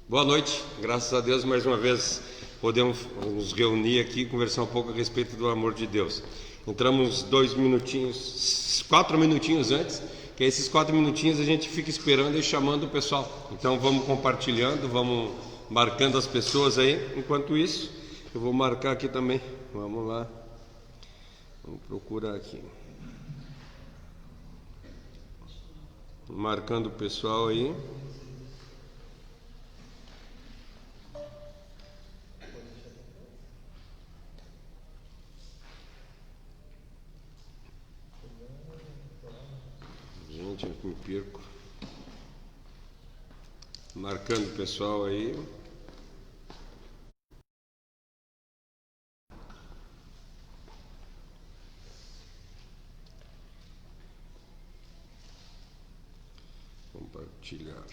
Boa noite, graças a Deus mais uma vez podemos nos reunir aqui e conversar um pouco a respeito do amor de Deus. Entramos 4 minutinhos antes, que esses 4 minutinhos a gente fica esperando e chamando o pessoal. Então vamos compartilhando, vamos marcando as pessoas aí. Enquanto isso, eu vou marcar aqui também. Vamos lá, vamos procurar aqui. Marcando o pessoal aí. Gente, eu me perco. Marcando o pessoal aí. Compartilhar.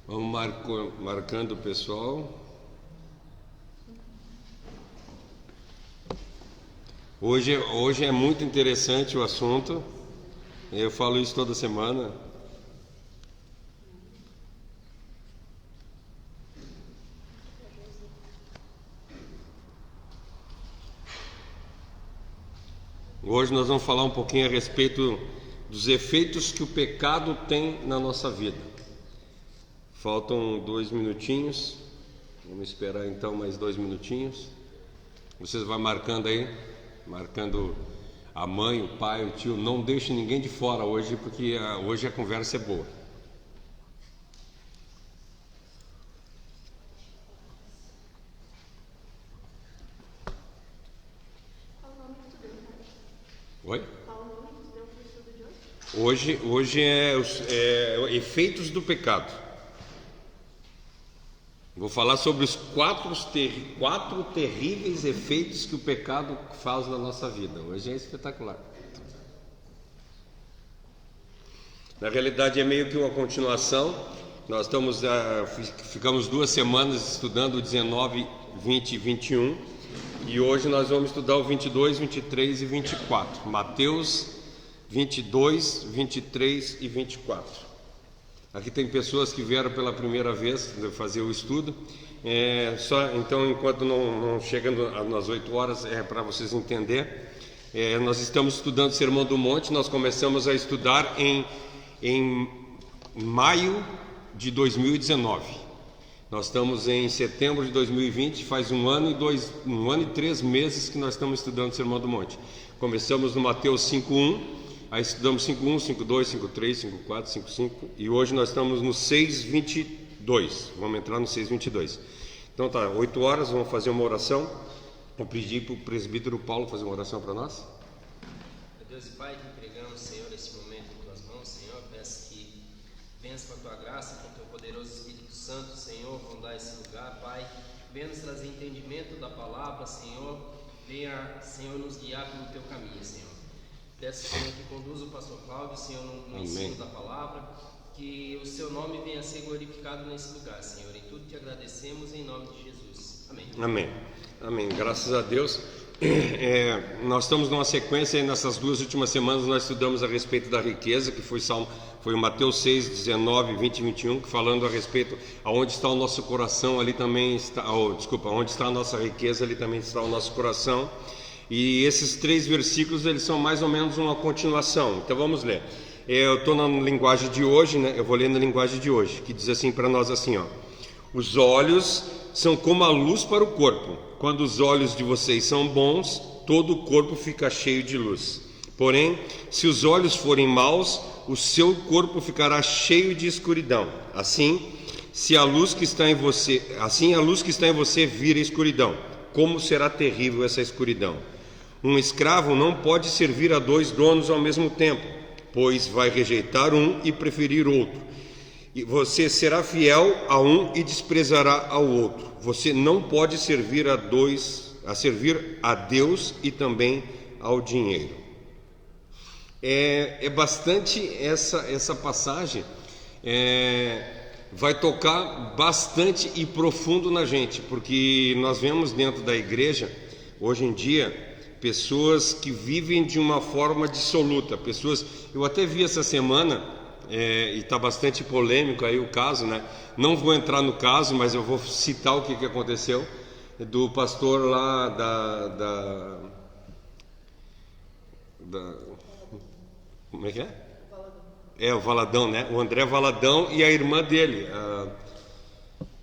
Vamos marcando o pessoal. Hoje é muito interessante o assunto. Eu falo isso toda semana. Hoje nós vamos falar um pouquinho a respeito dos efeitos que o pecado tem na nossa vida. Faltam 2 minutinhos. Vamos esperar então mais 2 minutinhos. Vocês vão marcando aí, marcando a mãe, o pai, o tio. Não deixe ninguém de fora hoje, porque hoje a conversa é boa. Oi? Hoje é efeitos do pecado. Vou falar sobre os 4 terríveis efeitos que o pecado faz na nossa vida. Hoje é espetacular. Na realidade é meio que uma continuação. Nós ficamos 2 semanas estudando o 19, 20 e 21. E hoje nós vamos estudar o 22, 23 e 24. Mateus 22, 23 e 24. Aqui tem pessoas que vieram pela primeira vez fazer o estudo. Então, enquanto não chega nas 8 horas, para vocês entenderem, nós estamos estudando o Sermão do Monte. Nós começamos a estudar em maio de 2019. Nós estamos em setembro de 2020, faz um ano e 3 meses que nós estamos estudando o Sermão do Monte. Começamos no Mateus 5:1. Aí estudamos 5.1, 5.2, 5.3, 5.4, 5.5 e hoje nós estamos no 6.22. Vamos entrar no 6.22. Então tá, 8 horas, vamos fazer uma oração. Vou pedir para o presbítero Paulo fazer uma oração para nós. Deus e Pai, te entregamos, Senhor, esse momento em tuas mãos, Senhor. Peço que venhas com a tua graça, com o teu poderoso Espírito Santo, Senhor, rondar esse lugar, Pai. Venha nos trazer entendimento da palavra, Senhor. Venha, Senhor, nos guiar pelo teu caminho, Senhor. Peço, Senhor, que conduza o pastor Cláudio, Senhor, no ensino da palavra, que o seu nome venha a ser glorificado nesse lugar, Senhor. Em tudo te agradecemos em nome de Jesus. Amém. Amém. Amém. Graças a Deus. Nós estamos numa sequência, nessas 2 últimas semanas nós estudamos a respeito da riqueza, que foi o Mateus 6, 19, 20 e 21, que falando a respeito aonde está o nosso coração, ali também está, onde está a nossa riqueza, ali também está o nosso coração. E esses 3 versículos, eles são mais ou menos uma continuação. Então vamos ler. Eu estou na linguagem de hoje, né? Eu vou ler na linguagem de hoje, que diz assim para nós assim, ó: os olhos são como a luz para o corpo. Quando os olhos de vocês são bons, todo o corpo fica cheio de luz. Porém, se os olhos forem maus, o seu corpo ficará cheio de escuridão. Assim, a luz que está em você vira escuridão. Como será terrível essa escuridão! Um escravo não pode servir a 2 donos ao mesmo tempo, pois vai rejeitar um e preferir outro. E você será fiel a um e desprezará ao outro. Você não pode servir servir a Deus e também ao dinheiro. É bastante essa passagem. vai tocar bastante e profundo na gente, porque nós vemos dentro da igreja, hoje em dia, pessoas que vivem de uma forma dissoluta, eu até vi essa semana, e está bastante polêmico aí o caso, né? Não vou entrar no caso, mas eu vou citar o que aconteceu, do pastor lá como é que é? O Valadão, né? O André Valadão e a irmã dele,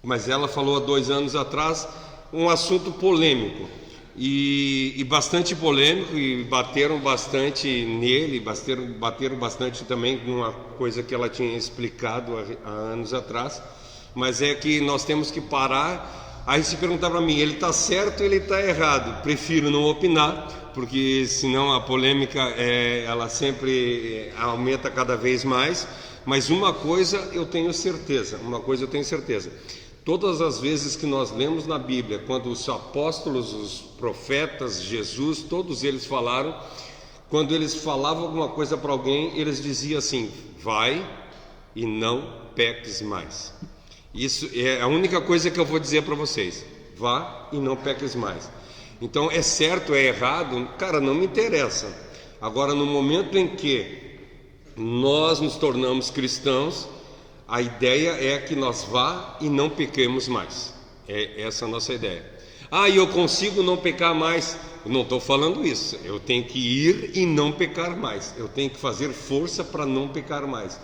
mas ela falou há 2 anos atrás um assunto polêmico, e bastante polêmico, e bateram bastante nele, bateram bastante também numa coisa que ela tinha explicado há anos atrás, mas é que nós temos que parar. Aí se perguntar para mim, ele está certo ou ele está errado? Prefiro não opinar, porque senão a polêmica ela sempre aumenta cada vez mais. Mas uma coisa eu tenho certeza, todas as vezes que nós lemos na Bíblia, quando os apóstolos, os profetas, Jesus, todos eles falaram, quando eles falavam alguma coisa para alguém, eles diziam assim: vai e não peques mais. Isso é a única coisa que eu vou dizer para vocês: vá e não peques mais. Então, é certo, é errado, cara, não me interessa. Agora, no momento em que nós nos tornamos cristãos, a ideia é que nós vá e não pequemos mais. É essa a nossa ideia. E eu consigo não pecar mais. Eu não estou falando isso. Eu tenho que ir e não pecar mais. Eu tenho que fazer força para não pecar mais.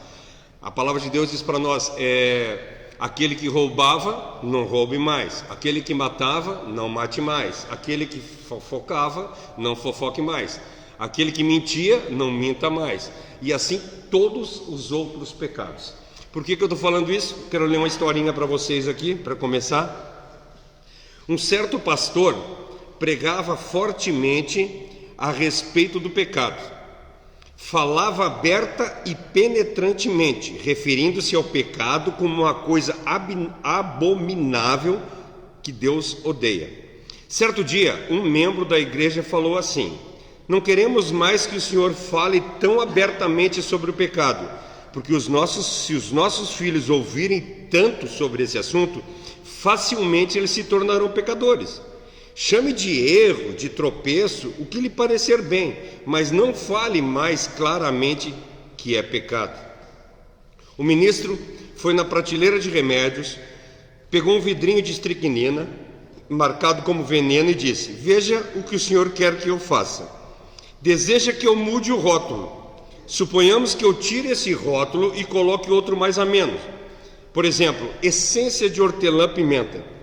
A palavra de Deus diz para nós: aquele que roubava, não roube mais. Aquele que matava, não mate mais. Aquele que fofocava, não fofoque mais. Aquele que mentia, não minta mais. E assim todos os outros pecados. Por que eu estou falando isso? Quero ler uma historinha para vocês aqui, para começar. Um certo pastor pregava fortemente a respeito do pecado. Falava aberta e penetrantemente, referindo-se ao pecado como uma coisa abominável que Deus odeia. Certo dia, um membro da igreja falou assim: não queremos mais que o Senhor fale tão abertamente sobre o pecado, porque se os nossos filhos ouvirem tanto sobre esse assunto, facilmente eles se tornarão pecadores. Chame de erro, de tropeço, o que lhe parecer bem, mas não fale mais claramente que é pecado. O ministro foi na prateleira de remédios, pegou um vidrinho de estricnina, marcado como veneno, e disse: veja o que o senhor quer que eu faça. Deseja que eu mude o rótulo. Suponhamos que eu tire esse rótulo e coloque outro mais ameno. Por exemplo, essência de hortelã-pimenta.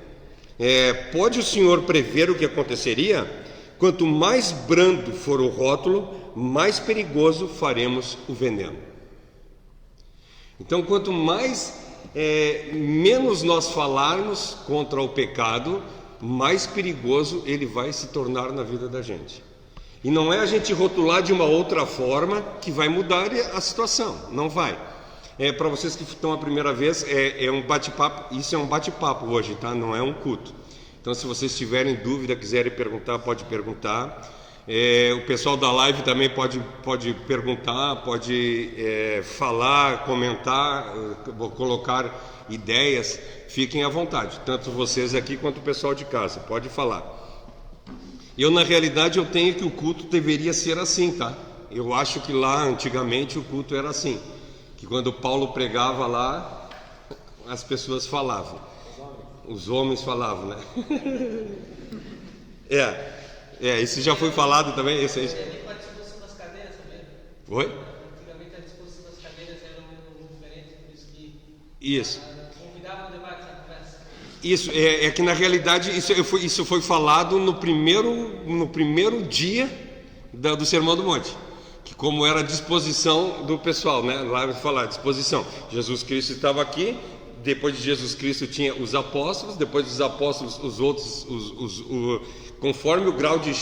Pode o senhor prever o que aconteceria? Quanto mais brando for o rótulo, mais perigoso faremos o veneno. Então, quanto menos nós falarmos contra o pecado, mais perigoso ele vai se tornar na vida da gente. E não é a gente rotular de uma outra forma que vai mudar a situação, não vai. Para vocês que estão a primeira vez, é um bate-papo. Isso é um bate-papo hoje, tá? Não é um culto. Então, se vocês tiverem dúvida, quiserem perguntar, pode perguntar. O pessoal da live também pode perguntar, pode falar, comentar, colocar ideias. Fiquem à vontade, tanto vocês aqui quanto o pessoal de casa, pode falar. Na realidade, eu tenho que o culto deveria ser assim, tá? Eu acho que lá, antigamente, o culto era assim. Que quando Paulo pregava lá, as pessoas falavam. Os homens falavam, né? Isso já foi falado também. Esse aí. Antigamente a disposição das cadeiras também. Oi? Antigamente a disposição das cadeiras era diferente, por isso que isso. Convidava o debate à conversa. Isso, que na realidade isso foi falado no primeiro dia do Sermão do Monte. Que como era a disposição do pessoal, né? Lá vai falar, disposição. Jesus Cristo estava aqui, depois de Jesus Cristo tinha os apóstolos, depois dos apóstolos os outros, conforme o grau de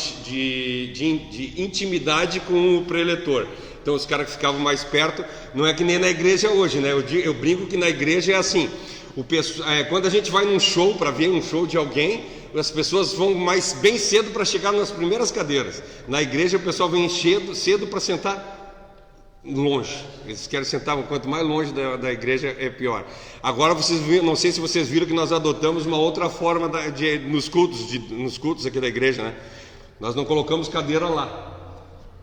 intimidade com o preletor. Então os caras que ficavam mais perto, não é que nem na igreja hoje, né? Eu brinco que na igreja é assim, quando a gente vai num show, para ver um show de alguém, as pessoas vão bem cedo para chegar nas primeiras cadeiras. Na igreja o pessoal vem cedo para sentar longe. Eles querem sentar, quanto mais longe da igreja é pior. Agora vocês viram, não sei se vocês viram que nós adotamos uma outra forma nos cultos aqui da igreja, né? Nós não colocamos cadeira lá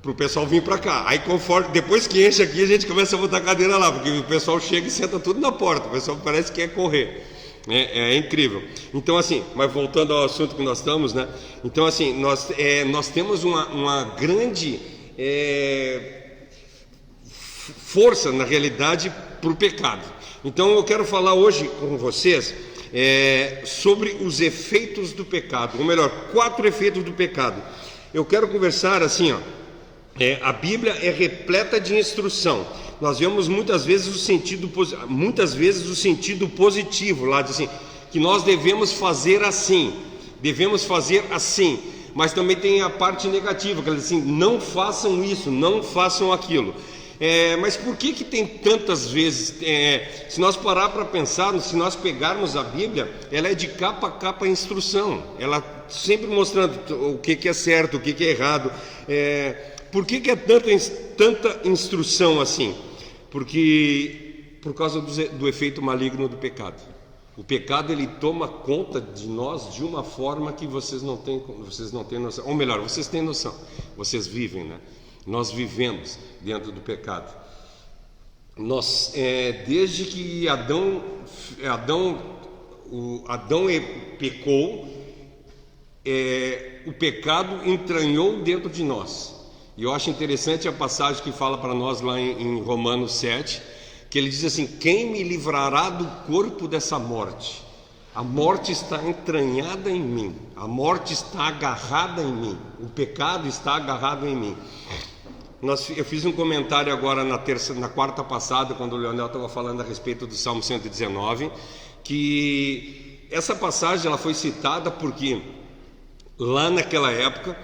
para o pessoal vir para cá. Aí conforme, depois que enche aqui, a gente começa a botar cadeira lá, porque o pessoal chega e senta tudo na porta. O pessoal parece que quer correr. É incrível. Então assim, mas voltando ao assunto que nós estamos, né? Então assim, nós temos uma grande força, na realidade, para o pecado. Então eu quero falar hoje com vocês sobre os efeitos do pecado, ou melhor, 4 efeitos do pecado. Eu quero conversar assim, ó. A Bíblia é repleta de instrução. Nós vemos muitas vezes o sentido positivo lá, diz assim, que nós devemos fazer assim, mas também tem a parte negativa, que diz assim, não façam isso, não façam aquilo. Mas por que tem tantas vezes, se nós parar para pensar, se nós pegarmos a Bíblia, ela é de capa a capa a instrução, ela sempre mostrando o que é certo, o que é errado. Por que é tanta instrução assim? Porque por causa do efeito maligno do pecado. O pecado, ele toma conta de nós de uma forma que vocês não têm noção, ou melhor, vocês têm noção, vocês vivem, né? Nós vivemos dentro do pecado. Nós, desde que Adão pecou, o pecado entranhou dentro de nós. E eu acho interessante a passagem que fala para nós lá em Romanos 7, que ele diz assim: quem me livrará do corpo dessa morte? A morte está entranhada em mim, a morte está agarrada em mim, o pecado está agarrado em mim. Eu fiz um comentário agora na quarta passada, quando o Leonel estava falando a respeito do Salmo 119, que essa passagem ela foi citada porque lá naquela época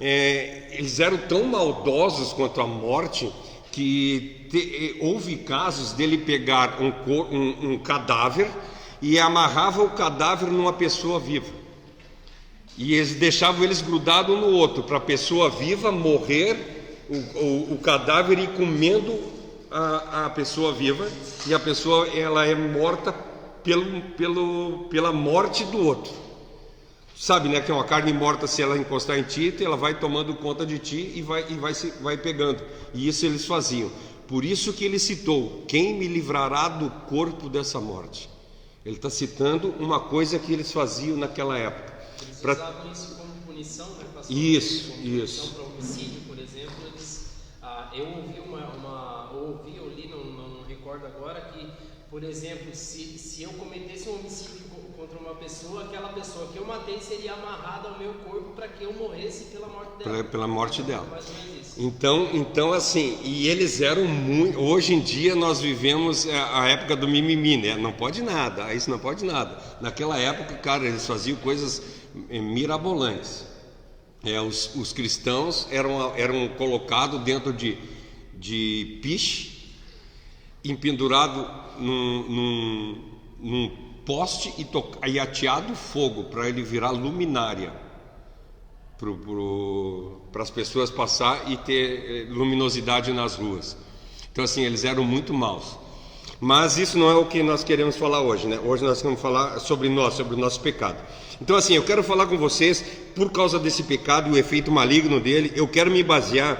eles eram tão maldosos quanto a morte, que houve casos dele pegar um cadáver e amarrava o cadáver numa pessoa viva, e eles deixavam eles grudados um no outro, para a pessoa viva morrer, o cadáver ir comendo a pessoa viva, e a pessoa ela é morta pela morte do outro. Sabe, né, que é uma carne morta, se ela encostar em ti, ela vai tomando conta de ti e vai pegando. E isso eles faziam. Por isso que ele citou: quem me livrará do corpo dessa morte? Ele está citando uma coisa que eles faziam naquela época. Eles usavam isso como punição, né, pastor? Isso. Punição para homicídio, por exemplo. Eu li, não recordo agora, que, por exemplo, se eu cometesse um homicídio contra uma pessoa, aquela pessoa que eu matei seria amarrada ao meu corpo para que eu morresse pela morte dela. Pela morte dela. Mais ou menos isso. Então assim, e eles eram muito. Hoje em dia nós vivemos a época do mimimi, né? Não pode nada, isso não pode nada. Naquela época, cara, eles faziam coisas mirabolantes. Os cristãos eram colocados dentro de piche, empendurado num poste e ateado fogo para ele virar luminária para as pessoas passar e ter luminosidade nas ruas. Então assim, eles eram muito maus. Mas isso não é o que nós queremos falar hoje, né? Hoje nós vamos falar sobre o nosso pecado. Então assim, eu quero falar com vocês, por causa desse pecado e o efeito maligno dele, eu quero me basear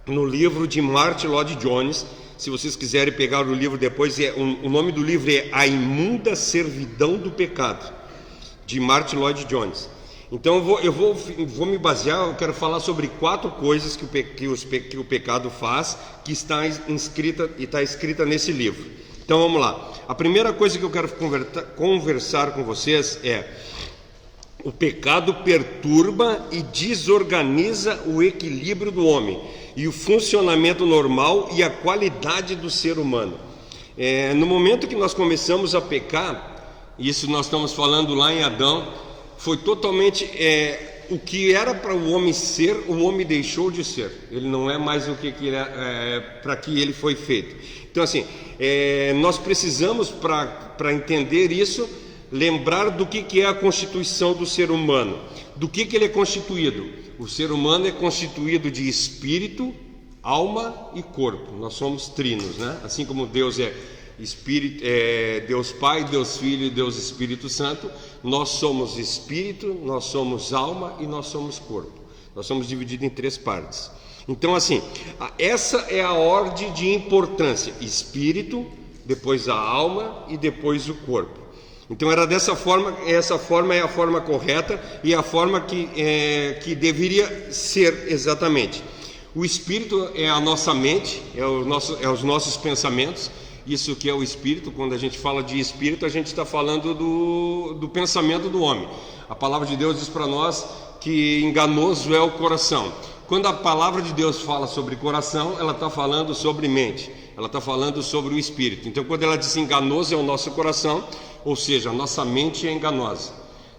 no livro de Martyn Lloyd-Jones. Se vocês quiserem pegar o livro depois, o nome do livro é A Imunda Servidão do Pecado, de Martyn Lloyd-Jones. Então eu vou me basear, eu quero falar sobre 4 coisas que o pecado faz, que está escrita nesse livro. Então vamos lá. A primeira coisa que eu quero conversar com vocês é: o pecado perturba e desorganiza o equilíbrio do homem e o funcionamento normal e a qualidade do ser humano. No momento que nós começamos a pecar, isso nós estamos falando lá em Adão, foi totalmente o que era para o homem ser, o homem deixou de ser. Ele não é mais o que para que ele foi feito. Então assim, nós precisamos, para entender isso, lembrar do que é a constituição do ser humano. Do que ele é constituído? O ser humano é constituído de espírito, alma e corpo. Nós somos trinos, né? Assim como Deus é Espírito, Deus Pai, Deus Filho e Deus Espírito Santo, nós somos espírito, nós somos alma e nós somos corpo. Nós somos divididos em 3 partes. Então, assim, essa é a ordem de importância: espírito, depois a alma e depois o corpo. Então era dessa forma, essa forma é a forma correta e a forma que deveria ser exatamente. O espírito é a nossa mente, é os nossos pensamentos. Isso que é o espírito. Quando a gente fala de espírito, a gente está falando do pensamento do homem. A palavra de Deus diz para nós que enganoso é o coração. Quando a palavra de Deus fala sobre coração, ela está falando sobre mente, ela está falando sobre o espírito. Então quando ela diz enganoso é o nosso coração, ou seja, a nossa mente é enganosa.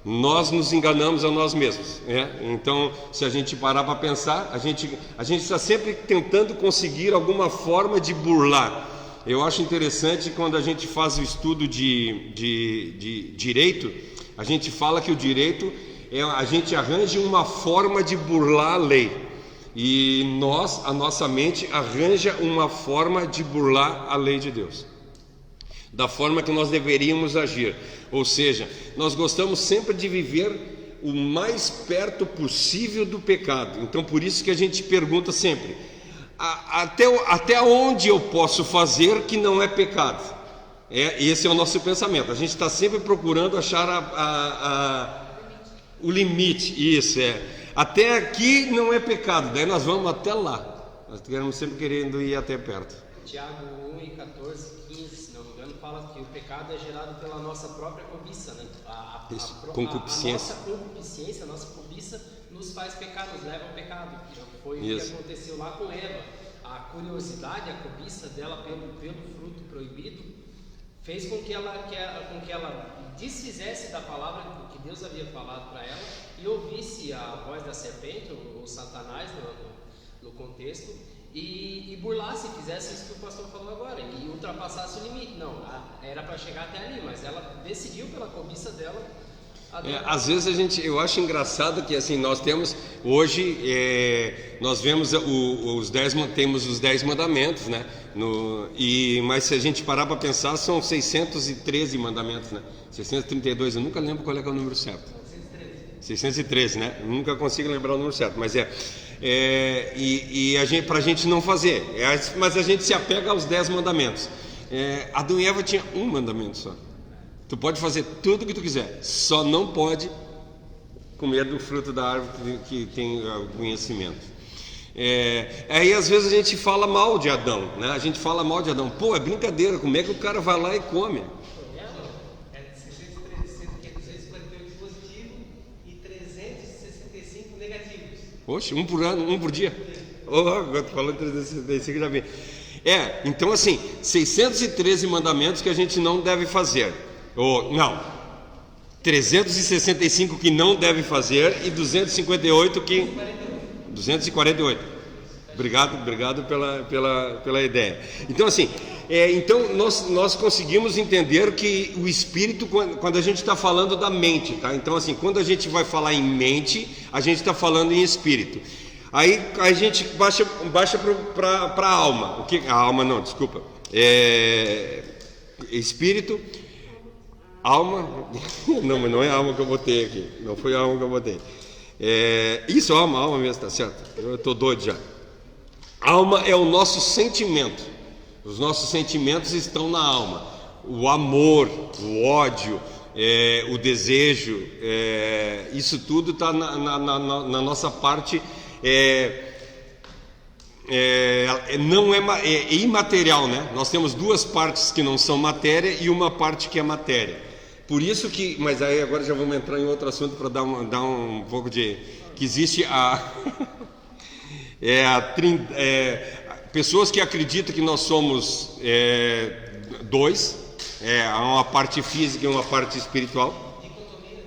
Nós nos enganamos a nós mesmos, Então, se a gente parar para pensar, a gente está sempre tentando conseguir alguma forma de burlar. Eu acho interessante quando a gente faz o estudo de direito, a gente fala que o direito a gente arranja uma forma de burlar a lei, e a nossa mente arranja uma forma de burlar a lei de Deus, da forma que nós deveríamos agir. Ou seja, nós gostamos sempre de viver o mais perto possível do pecado. Então por isso que a gente pergunta sempre: até onde eu posso fazer que não é pecado? Esse é o nosso pensamento. A gente está sempre procurando achar o limite. Isso até aqui não é pecado, daí nós vamos até lá. Nós estamos sempre querendo ir até perto. Tiago 1 e 14, 15, se não me engano, fala que o pecado é gerado pela nossa própria cobiça, né? Concupiscência. A nossa concupiscência, a nossa cobiça nos faz pecar, nos leva ao pecado. Foi o que aconteceu lá com Eva. A curiosidade, a cobiça dela pelo fruto proibido fez com que ela desfizesse da palavra que Deus havia falado para ela e ouvisse a voz da serpente, ou Satanás no contexto, e burlasse, fizesse isso que o pastor falou agora, e ultrapassasse o limite. Não, era para chegar até ali, mas ela decidiu pela cobiça dela. Às vezes eu acho engraçado que assim, nós temos hoje, nós vemos temos os 10 mandamentos, né? Mas se a gente parar para pensar, são 613 mandamentos, né? 632, eu nunca lembro qual é o número certo. 613, né? Eu nunca consigo lembrar o número certo, mas para a gente não fazer, mas a gente se apega aos 10 mandamentos. Adão e Eva tinham um mandamento só: tu pode fazer tudo o que tu quiser, só não pode comer do fruto da árvore que tem conhecimento. Aí às vezes a gente fala mal de Adão, né? A gente fala mal de Adão. Pô, é brincadeira, como é que o cara vai lá e come? É 248 positivo e 365 negativos. Poxa, um por ano, um por dia. Agora tu falou 365, já vi. Então assim, 613 mandamentos que a gente não deve fazer. 365 que não deve fazer e 248 que... 248. Obrigado pela ideia. Então assim, então nós conseguimos entender que o espírito, quando a gente está falando da mente, tá? Então assim, quando a gente vai falar em mente, a gente está falando em espírito. Aí a gente baixa para a alma. A alma não, desculpa. Espírito, alma. Não, mas não é a alma que eu botei aqui. Não foi a alma que eu botei. Isso, alma mesmo, está certo. Eu estou doido já. Alma é o nosso sentimento. Os nossos sentimentos estão na alma. O amor, o ódio, o desejo, isso tudo está na nossa parte. Não é imaterial, né? Nós temos 2 partes que não são matéria e uma parte que é matéria. Por isso que, mas aí agora já vamos entrar em outro assunto para dar um pouco de... que existe pessoas que acreditam que nós somos 2, uma parte física e uma parte espiritual.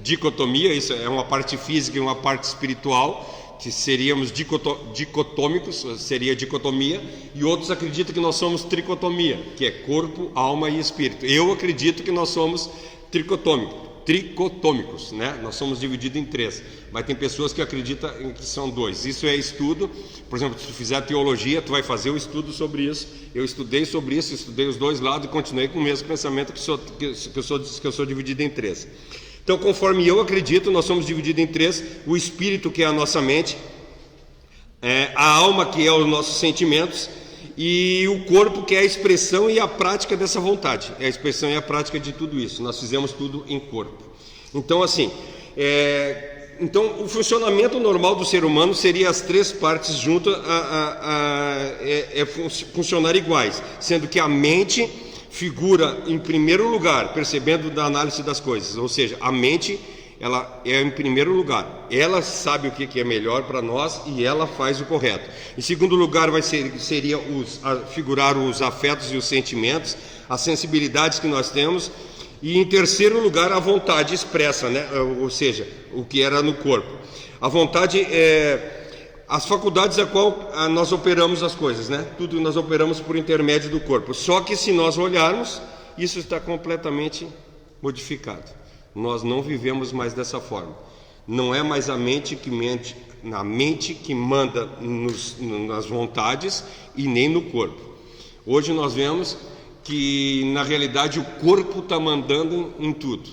Dicotomia, isso é uma parte física e uma parte espiritual, que seríamos dicotômicos, seria dicotomia, e outros acreditam que nós somos tricotomia, que é corpo, alma e espírito. Eu acredito que nós somos tricotômicos, tricotômicos, né? Nós somos divididos em 3, mas tem pessoas que acreditam em que são 2. Isso é estudo. Por exemplo, se tu fizer teologia, tu vai fazer o estudo sobre isso. Eu estudei sobre isso, estudei os 2 lados e continuei com o mesmo pensamento que eu sou dividido em 3. Então, conforme eu acredito, nós somos divididos em 3: o espírito, que é a nossa mente, a alma, que é os nossos sentimentos, e o corpo, que é a expressão e a prática dessa vontade. É a expressão e a prática de tudo isso. Nós fizemos tudo em corpo. Então, assim, então o funcionamento normal do ser humano seria as 3 partes juntas funcionar iguais, sendo que a mente figura em primeiro lugar, percebendo da análise das coisas. Ou seja, a mente, ela é em primeiro lugar, ela sabe o que é melhor para nós e ela faz o correto. Em segundo lugar, seria figurar os afetos e os sentimentos, as sensibilidades que nós temos. E em terceiro lugar, a vontade expressa, né? Ou seja, o que era no corpo. A vontade as faculdades a qual nós operamos as coisas, né? Tudo nós operamos por intermédio do corpo. Só que se nós olharmos, isso está completamente modificado. Nós não vivemos mais dessa forma. Não é mais a mente que mente, na mente que manda nas vontades e nem no corpo. Hoje nós vemos que na realidade o corpo está mandando em tudo,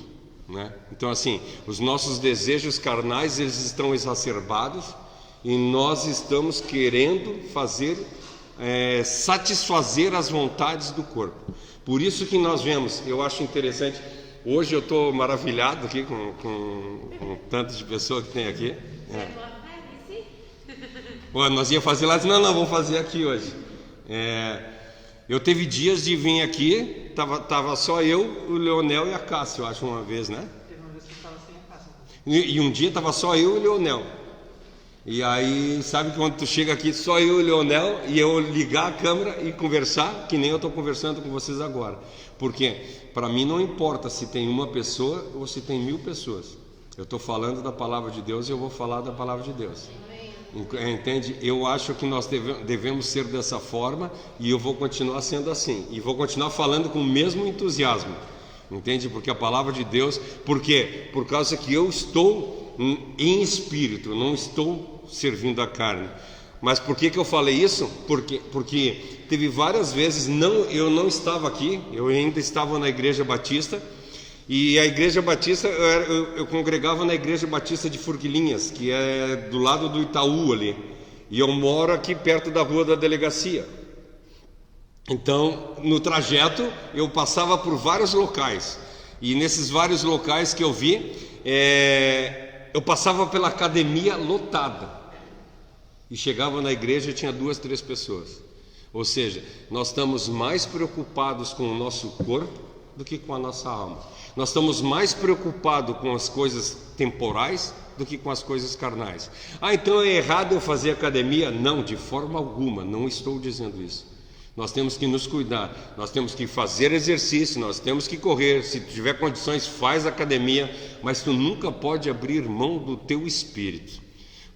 né? Então, assim, os nossos desejos carnais, eles estão exacerbados e nós estamos querendo satisfazer as vontades do corpo. Por isso que nós vemos, eu acho interessante. Hoje eu estou maravilhado aqui com tanto de pessoas que tem aqui. Nós ia fazer lá, não, vamos fazer aqui hoje. Eu teve dias de vir aqui, tava só eu, o Leonel e a Cássia, eu acho, uma vez, né? Teve uma vez que estava sem a Cássia. E um dia tava só eu e o Leonel. E aí, sabe que quando tu chega aqui, só eu e o Leonel, e eu ligar a câmera e conversar, que nem eu estou conversando com vocês agora. Porque para mim não importa se tem uma pessoa ou se tem 1000 pessoas. Eu estou falando da palavra de Deus e eu vou falar da palavra de Deus. Entende? Eu acho que nós devemos ser dessa forma e eu vou continuar sendo assim. E vou continuar falando com o mesmo entusiasmo. Entende? Porque a palavra de Deus... Por quê? Por causa que eu estou em espírito, não estou servindo a carne. Mas por que eu falei isso? Porque teve várias vezes, eu não estava aqui, eu ainda estava na Igreja Batista, e a Igreja Batista, eu congregava na Igreja Batista de Forquilinhas, que é do lado do Itaú ali, e eu moro aqui perto da rua da delegacia. Então, no trajeto, eu passava por vários locais, e nesses vários locais que eu vi, eu passava pela academia lotada e chegava na igreja e tinha 2, 3 pessoas. Ou seja, nós estamos mais preocupados com o nosso corpo do que com a nossa alma. Nós estamos mais preocupados com as coisas temporais do que com as coisas carnais. Então é errado eu fazer academia? Não, de forma alguma, não estou dizendo isso. Nós temos que nos cuidar, nós temos que fazer exercício, nós temos que correr. Se tiver condições, faz academia, mas tu nunca pode abrir mão do teu espírito.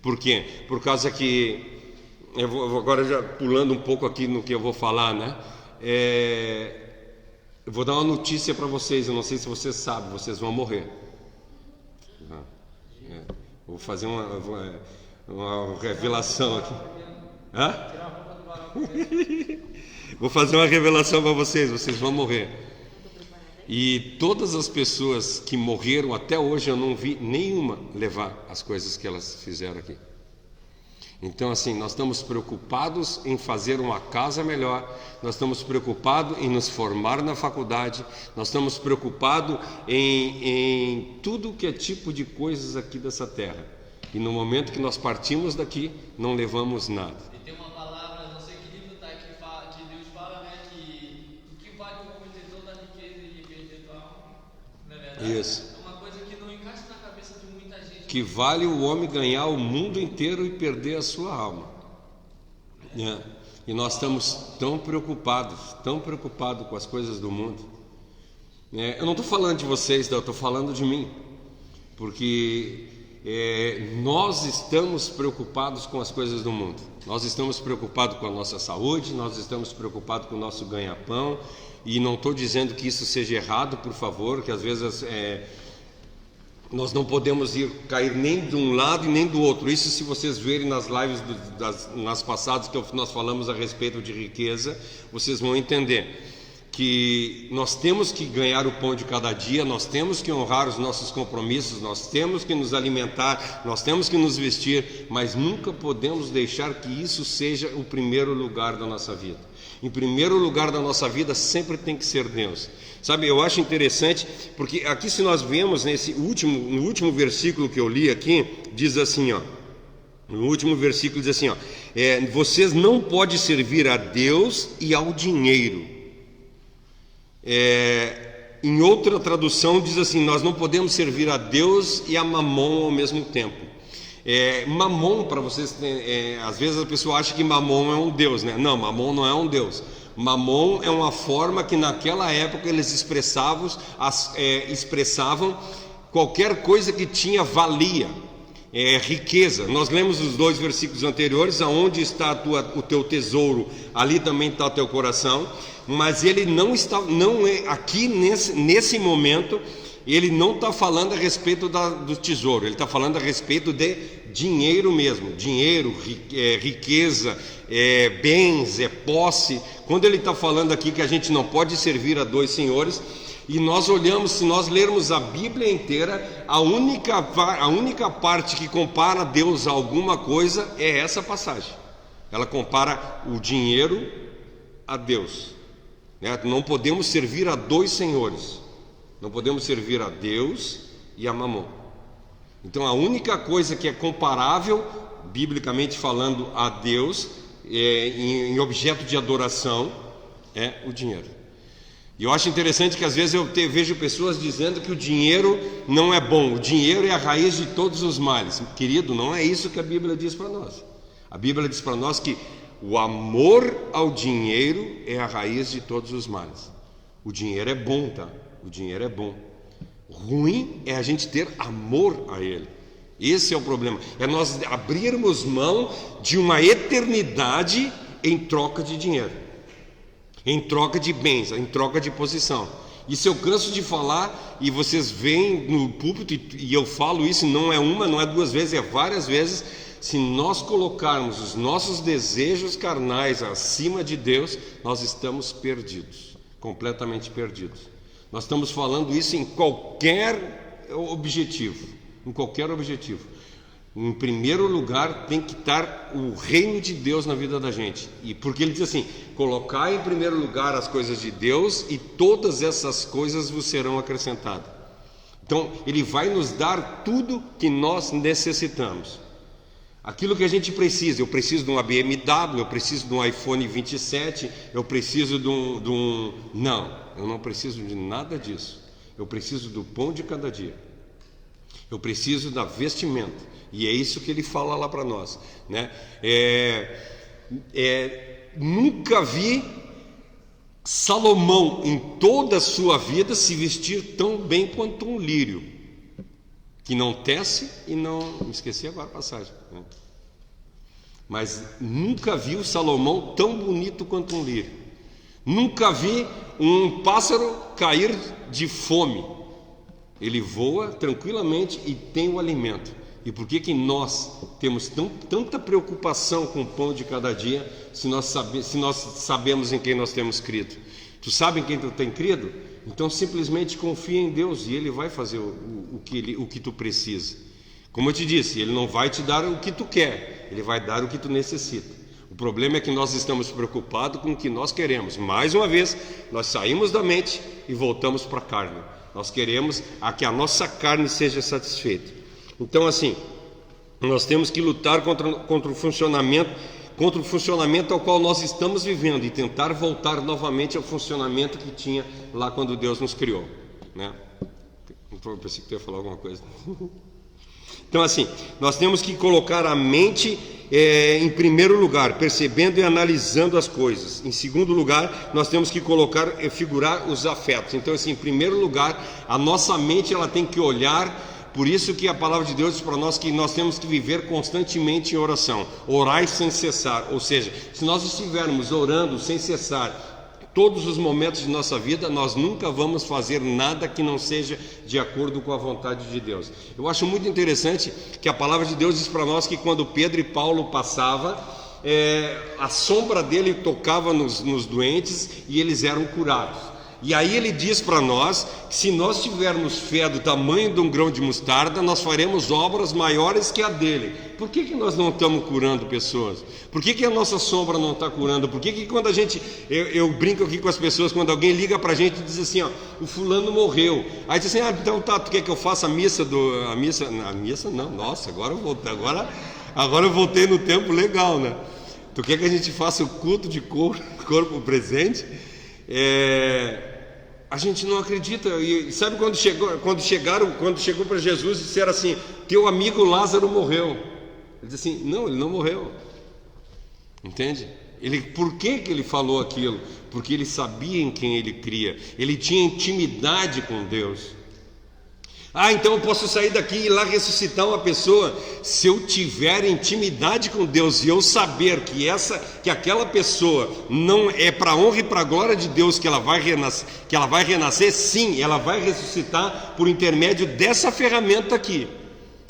Por quê? Por causa que, eu vou agora já pulando um pouco aqui no que eu vou falar, né? Eu vou dar uma notícia para vocês, eu não sei se vocês sabem, vocês vão morrer. Vou fazer uma revelação aqui. Vou fazer uma revelação para vocês, vocês vão morrer. E todas as pessoas que morreram até hoje, eu não vi nenhuma levar as coisas que elas fizeram aqui. Então, assim, nós estamos preocupados em fazer uma casa melhor, nós estamos preocupados em nos formar na faculdade, nós estamos preocupados em tudo que é tipo de coisas aqui dessa terra. E no momento que nós partimos daqui, não levamos nada. E tem uma palavra, não sei que livro está aí, que Deus fala, né, que o que vale o homem ter toda a riqueza e perder tua alma, não é verdade? Isso. É uma coisa que não encaixa na cabeça de muita gente. Que vale o homem ganhar o mundo inteiro e perder a sua alma. E nós estamos tão preocupados com as coisas do mundo. Eu não estou falando de vocês, eu estou falando de mim. Porque nós estamos preocupados com as coisas do mundo. Nós estamos preocupados com a nossa saúde, nós estamos preocupados com o nosso ganha-pão. E não estou dizendo que isso seja errado, por favor, que às vezes nós não podemos cair nem de um lado e nem do outro. Isso, se vocês verem nas lives nas passadas que nós falamos a respeito de riqueza, vocês vão entender que nós temos que ganhar o pão de cada dia, nós temos que honrar os nossos compromissos, nós temos que nos alimentar, nós temos que nos vestir, mas nunca podemos deixar que isso seja o primeiro lugar da nossa vida. Em primeiro lugar da nossa vida sempre tem que ser Deus. Sabe, eu acho interessante, porque aqui, se nós vemos no último versículo que eu li aqui, diz assim, ó, no último versículo diz assim, ó, vocês não podem servir a Deus e ao dinheiro. Em outra tradução diz assim, nós não podemos servir a Deus e a Mamon ao mesmo tempo. Mamon, para vocês, às vezes a pessoa acha que Mamon é um Deus, né? Não, Mamon não é um Deus. Mamon é uma forma que naquela época eles expressavam qualquer coisa que tinha valia, riqueza. Nós lemos os 2 versículos anteriores, aonde está o teu tesouro, ali também está o teu coração. Mas ele aqui nesse momento, ele não está falando a respeito do tesouro, ele está falando a respeito de dinheiro mesmo, dinheiro, riqueza, bens, posse. Quando ele está falando aqui que a gente não pode servir a 2 senhores, e nós olhamos, se nós lermos a Bíblia inteira, a única parte que compara Deus a alguma coisa é essa passagem. Ela compara o dinheiro a Deus. Não podemos servir a 2 senhores, não podemos servir a Deus e a Mamon. Então a única coisa que é comparável, biblicamente falando, a Deus, em objeto de adoração, é o dinheiro. E eu acho interessante que às vezes eu vejo pessoas dizendo que o dinheiro não é bom, o dinheiro é a raiz de todos os males. Querido, não é isso que a Bíblia diz para nós. A Bíblia diz para nós que o amor ao dinheiro é a raiz de todos os males. O dinheiro é bom, tá? O dinheiro é bom. Ruim é a gente ter amor a ele. Esse é o problema. É nós abrirmos mão de uma eternidade em troca de dinheiro, em troca de bens, em troca de posição. Isso eu canso de falar, e vocês veem no púlpito, e eu falo isso, não é uma, não é 2 vezes, é várias vezes. Se nós colocarmos os nossos desejos carnais acima de Deus, nós estamos perdidos, completamente perdidos. Nós estamos falando isso em qualquer objetivo, Em primeiro lugar tem que estar o reino de Deus na vida da gente. E porque ele diz assim, colocar em primeiro lugar as coisas de Deus e todas essas coisas vos serão acrescentadas. Então ele vai nos dar tudo que nós necessitamos. Aquilo que a gente precisa, eu preciso de uma BMW, eu preciso de um iPhone 27, eu preciso de um... Não, eu não preciso de nada disso. Eu preciso do pão de cada dia. Eu preciso da vestimenta. E é isso que ele fala lá para nós, né? Nunca vi Salomão em toda a sua vida se vestir tão bem quanto um lírio, que não tece e não... Me esqueci agora a passagem, né? Mas nunca vi o Salomão tão bonito quanto um lírio. Nunca vi um pássaro cair de fome. Ele voa tranquilamente e tem o alimento. E por que nós temos tanta preocupação com o pão de cada dia, se nós sabemos em quem nós temos crido? Tu sabe em quem tu tem crido? Então simplesmente confia em Deus e Ele vai fazer o que tu precisa. Como eu te disse, Ele não vai te dar o que tu quer, Ele vai dar o que tu necessita. O problema é que nós estamos preocupados com o que nós queremos. Mais uma vez, nós saímos da mente e voltamos para a carne. Nós queremos que a nossa carne seja satisfeita. Então assim, nós temos que lutar contra o funcionamento ao qual nós estamos vivendo e tentar voltar novamente ao funcionamento que tinha lá quando Deus nos criou, né? Eu pensei que tu ia falar alguma coisa. Então assim, nós temos que colocar a mente em primeiro lugar, percebendo e analisando as coisas. Em segundo lugar, nós temos que figurar os afetos. Então assim, em primeiro lugar, a nossa mente ela tem que olhar. Por isso que a palavra de Deus diz para nós que nós temos que viver constantemente em oração, orai sem cessar. Ou seja, se nós estivermos orando sem cessar, Todos os momentos de nossa vida, nós nunca vamos fazer nada que não seja de acordo com a vontade de Deus. Eu acho muito interessante que a palavra de Deus diz para nós que quando Pedro e Paulo passavam, a sombra dele tocava nos doentes e eles eram curados. E aí ele diz para nós que se nós tivermos fé do tamanho de um grão de mostarda, nós faremos obras maiores que a dele. Por que nós não estamos curando pessoas? Por que a nossa sombra não está curando? Por que quando a gente, eu brinco aqui com as pessoas, quando alguém liga para a gente e diz assim, ó, o fulano morreu. Aí diz assim, então tá, tu quer que eu faça a missa não, nossa, agora eu voltei no tempo legal, né? Tu quer que a gente faça o culto de corpo presente? A gente não acredita. E sabe quando chegou para Jesus e disseram assim, teu amigo Lázaro morreu. Ele disse assim, não, ele não morreu. Entende? Por que ele falou aquilo? Porque ele sabia em quem ele cria. Ele tinha intimidade com Deus. Então eu posso sair daqui e ir lá ressuscitar uma pessoa. Se eu tiver intimidade com Deus e eu saber que aquela pessoa não é para a honra e para a glória de Deus que ela vai renascer, sim, ela vai ressuscitar por intermédio dessa ferramenta aqui,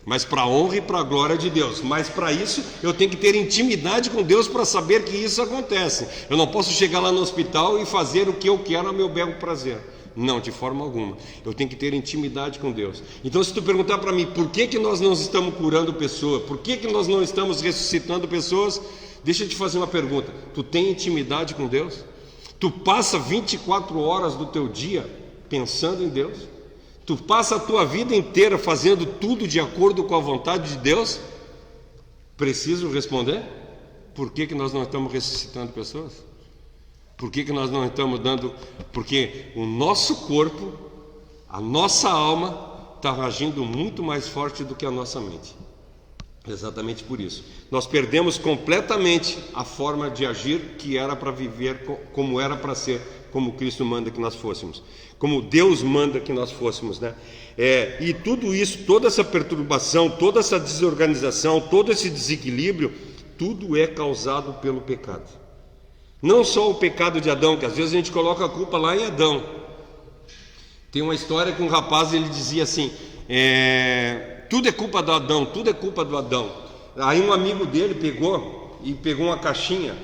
mas para a honra e para a glória de Deus. Mas para isso eu tenho que ter intimidade com Deus para saber que isso acontece. Eu não posso chegar lá no hospital e fazer o que eu quero a meu belo prazer. Não, de forma alguma. Eu tenho que ter intimidade com Deus. Então, se tu perguntar para mim, por que nós não estamos curando pessoas? Por que nós não estamos ressuscitando pessoas? Deixa eu te fazer uma pergunta. Tu tem intimidade com Deus? Tu passa 24 horas do teu dia pensando em Deus? Tu passa a tua vida inteira fazendo tudo de acordo com a vontade de Deus? Preciso responder? Por que nós não estamos ressuscitando pessoas? Por que nós não estamos dando? Porque o nosso corpo, a nossa alma está agindo muito mais forte do que a nossa mente. Exatamente por isso. Nós perdemos completamente a forma de agir que era para viver como era para ser, como Cristo manda que nós fôssemos, como Deus manda que nós fôssemos, né? E tudo isso, toda essa perturbação, toda essa desorganização, todo esse desequilíbrio, tudo é causado pelo pecado. Não só o pecado de Adão, que às vezes a gente coloca a culpa lá em Adão. Tem uma história que um rapaz, ele dizia assim, tudo é culpa do Adão, tudo é culpa do Adão. Aí um amigo dele pegou uma caixinha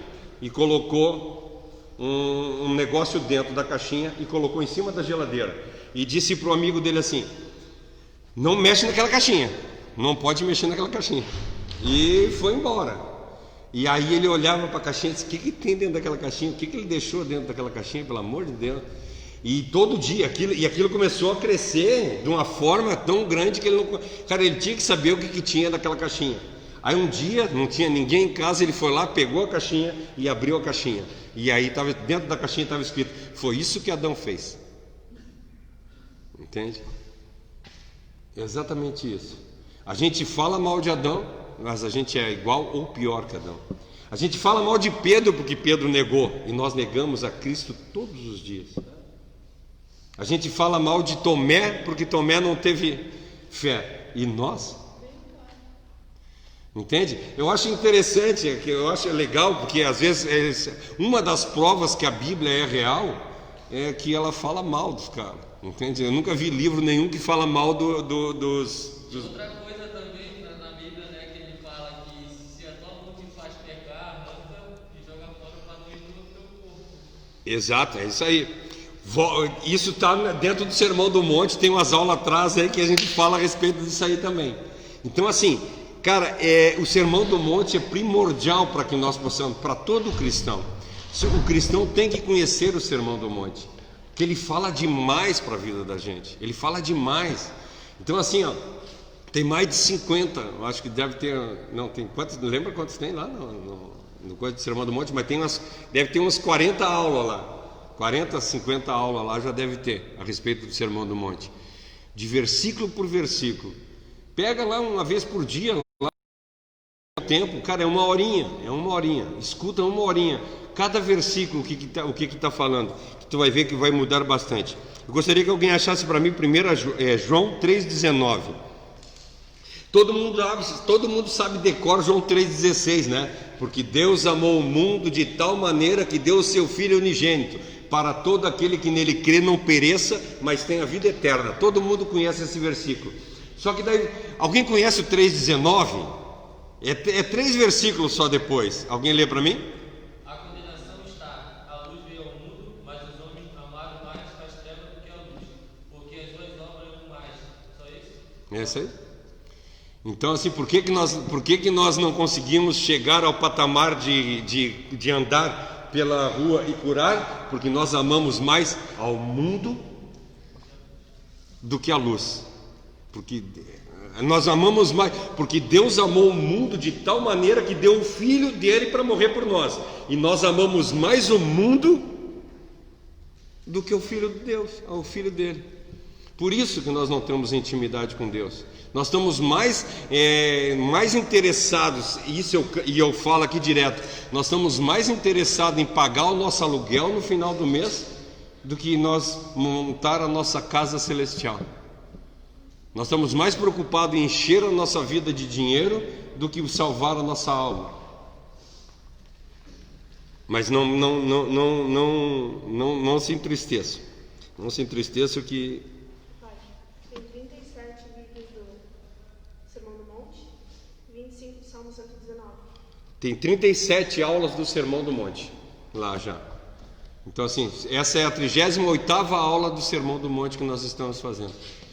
e colocou um negócio dentro da caixinha e colocou em cima da geladeira. E disse para o amigo dele assim, não mexe naquela caixinha, não pode mexer naquela caixinha. E foi embora. E aí ele olhava para a caixinha e disse, o que tem dentro daquela caixinha? O que ele deixou dentro daquela caixinha, pelo amor de Deus? E todo dia, aquilo começou a crescer de uma forma tão grande que ele não... Cara, ele tinha que saber o que tinha naquela caixinha. Aí um dia, não tinha ninguém em casa, ele foi lá, pegou a caixinha e abriu a caixinha. E aí dentro da caixinha estava escrito, foi isso que Adão fez. Entende? Exatamente isso. A gente fala mal de Adão, mas a gente é igual ou pior que Adão. A gente fala mal de Pedro porque Pedro negou, e nós negamos a Cristo todos os dias. A gente fala mal de Tomé porque Tomé não teve fé, e nós? Entende? Eu acho interessante, eu acho legal, porque às vezes uma das provas que a Bíblia é real é que ela fala mal dos caras. Entende? Eu nunca vi livro nenhum que fala mal dos... Outra coisa também na Bíblia, né, que ele fala que se a tua mão te faz pecar, arranca e joga fora para não ir no teu corpo. Exato, é isso aí. Isso está dentro do Sermão do Monte, tem umas aulas atrás aí que a gente fala a respeito disso aí também. Então assim, cara, o Sermão do Monte é primordial para que nós possamos, para todo cristão. O cristão tem que conhecer o Sermão do Monte, que ele fala demais para a vida da gente, ele fala demais. Então assim, ó, tem mais de 50, eu acho que deve ter, não, tem quantos, lembra quantos tem lá no coisa do Sermão do Monte, mas deve ter umas 40 aulas lá, 40, 50 aulas lá já deve ter, a respeito do Sermão do Monte, de versículo por versículo. Pega lá uma vez por dia, lá no tempo, cara, é uma horinha, escuta uma horinha, cada versículo, o que está falando, que tu vai ver que vai mudar bastante. Eu gostaria que alguém achasse para mim, primeiro João 3,19. Todo mundo sabe decor João 3,16, né? Porque Deus amou o mundo de tal maneira que deu o seu Filho unigênito, para todo aquele que nele crê não pereça, mas tenha vida eterna. Todo mundo conhece esse versículo. Só que daí, alguém conhece o 3,19? É 3 versículos só depois. Alguém lê para mim? A condenação está, a luz veio ao mundo, mas os homens amaram mais as trevas do que a luz, porque as suas obras eram mais. Só isso? É isso aí. Então, assim, por que nós não conseguimos chegar ao patamar de andar pela rua e curar? Porque nós amamos mais ao mundo do que a luz. Porque nós amamos mais, porque Deus amou o mundo de tal maneira que deu o Filho dele para morrer por nós. E nós amamos mais o mundo do que o Filho de Deus, o Filho dele. Por isso que nós não temos intimidade com Deus. Nós estamos mais interessados, e eu falo aqui direto, nós estamos mais interessados em pagar o nosso aluguel no final do mês do que nós montar a nossa casa celestial. Nós estamos mais preocupados em encher a nossa vida de dinheiro do que salvar a nossa alma. Mas não se entristeça. Não se entristeça que... Tem 37 vídeos do Sermão do Monte, 25 do Salmo 119. Tem 37 aulas do Sermão do Monte, lá já. Então assim, essa é a 38ª aula do Sermão do Monte que nós estamos fazendo.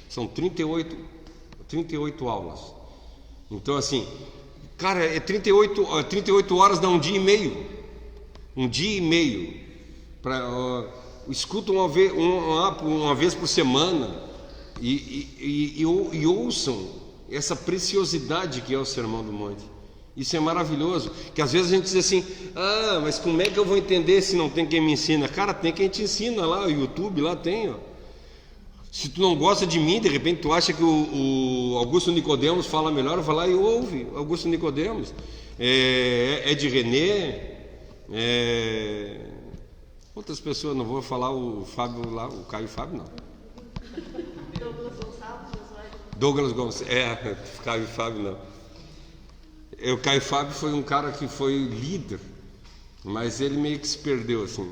São 38 aulas. Então assim, cara, 38 horas dá um dia e meio. Um dia e meio. Escutam uma vez por semana e ouçam essa preciosidade que é o Sermão do Monte. Isso é maravilhoso. Que às vezes a gente diz assim: ah, mas como é que eu vou entender se não tem quem me ensina? Cara, tem quem te ensina lá, o YouTube lá tem, ó. Se tu não gosta de mim, de repente tu acha que o Augusto Nicodemos fala melhor, vai lá e ouve Augusto Nicodemos. É de René, outras pessoas, não vou falar o Fábio lá, o Caio Fábio, não. Douglas Gonçalves, Caio Fábio não. O Caio Fábio foi um cara que foi líder, mas ele meio que se perdeu assim.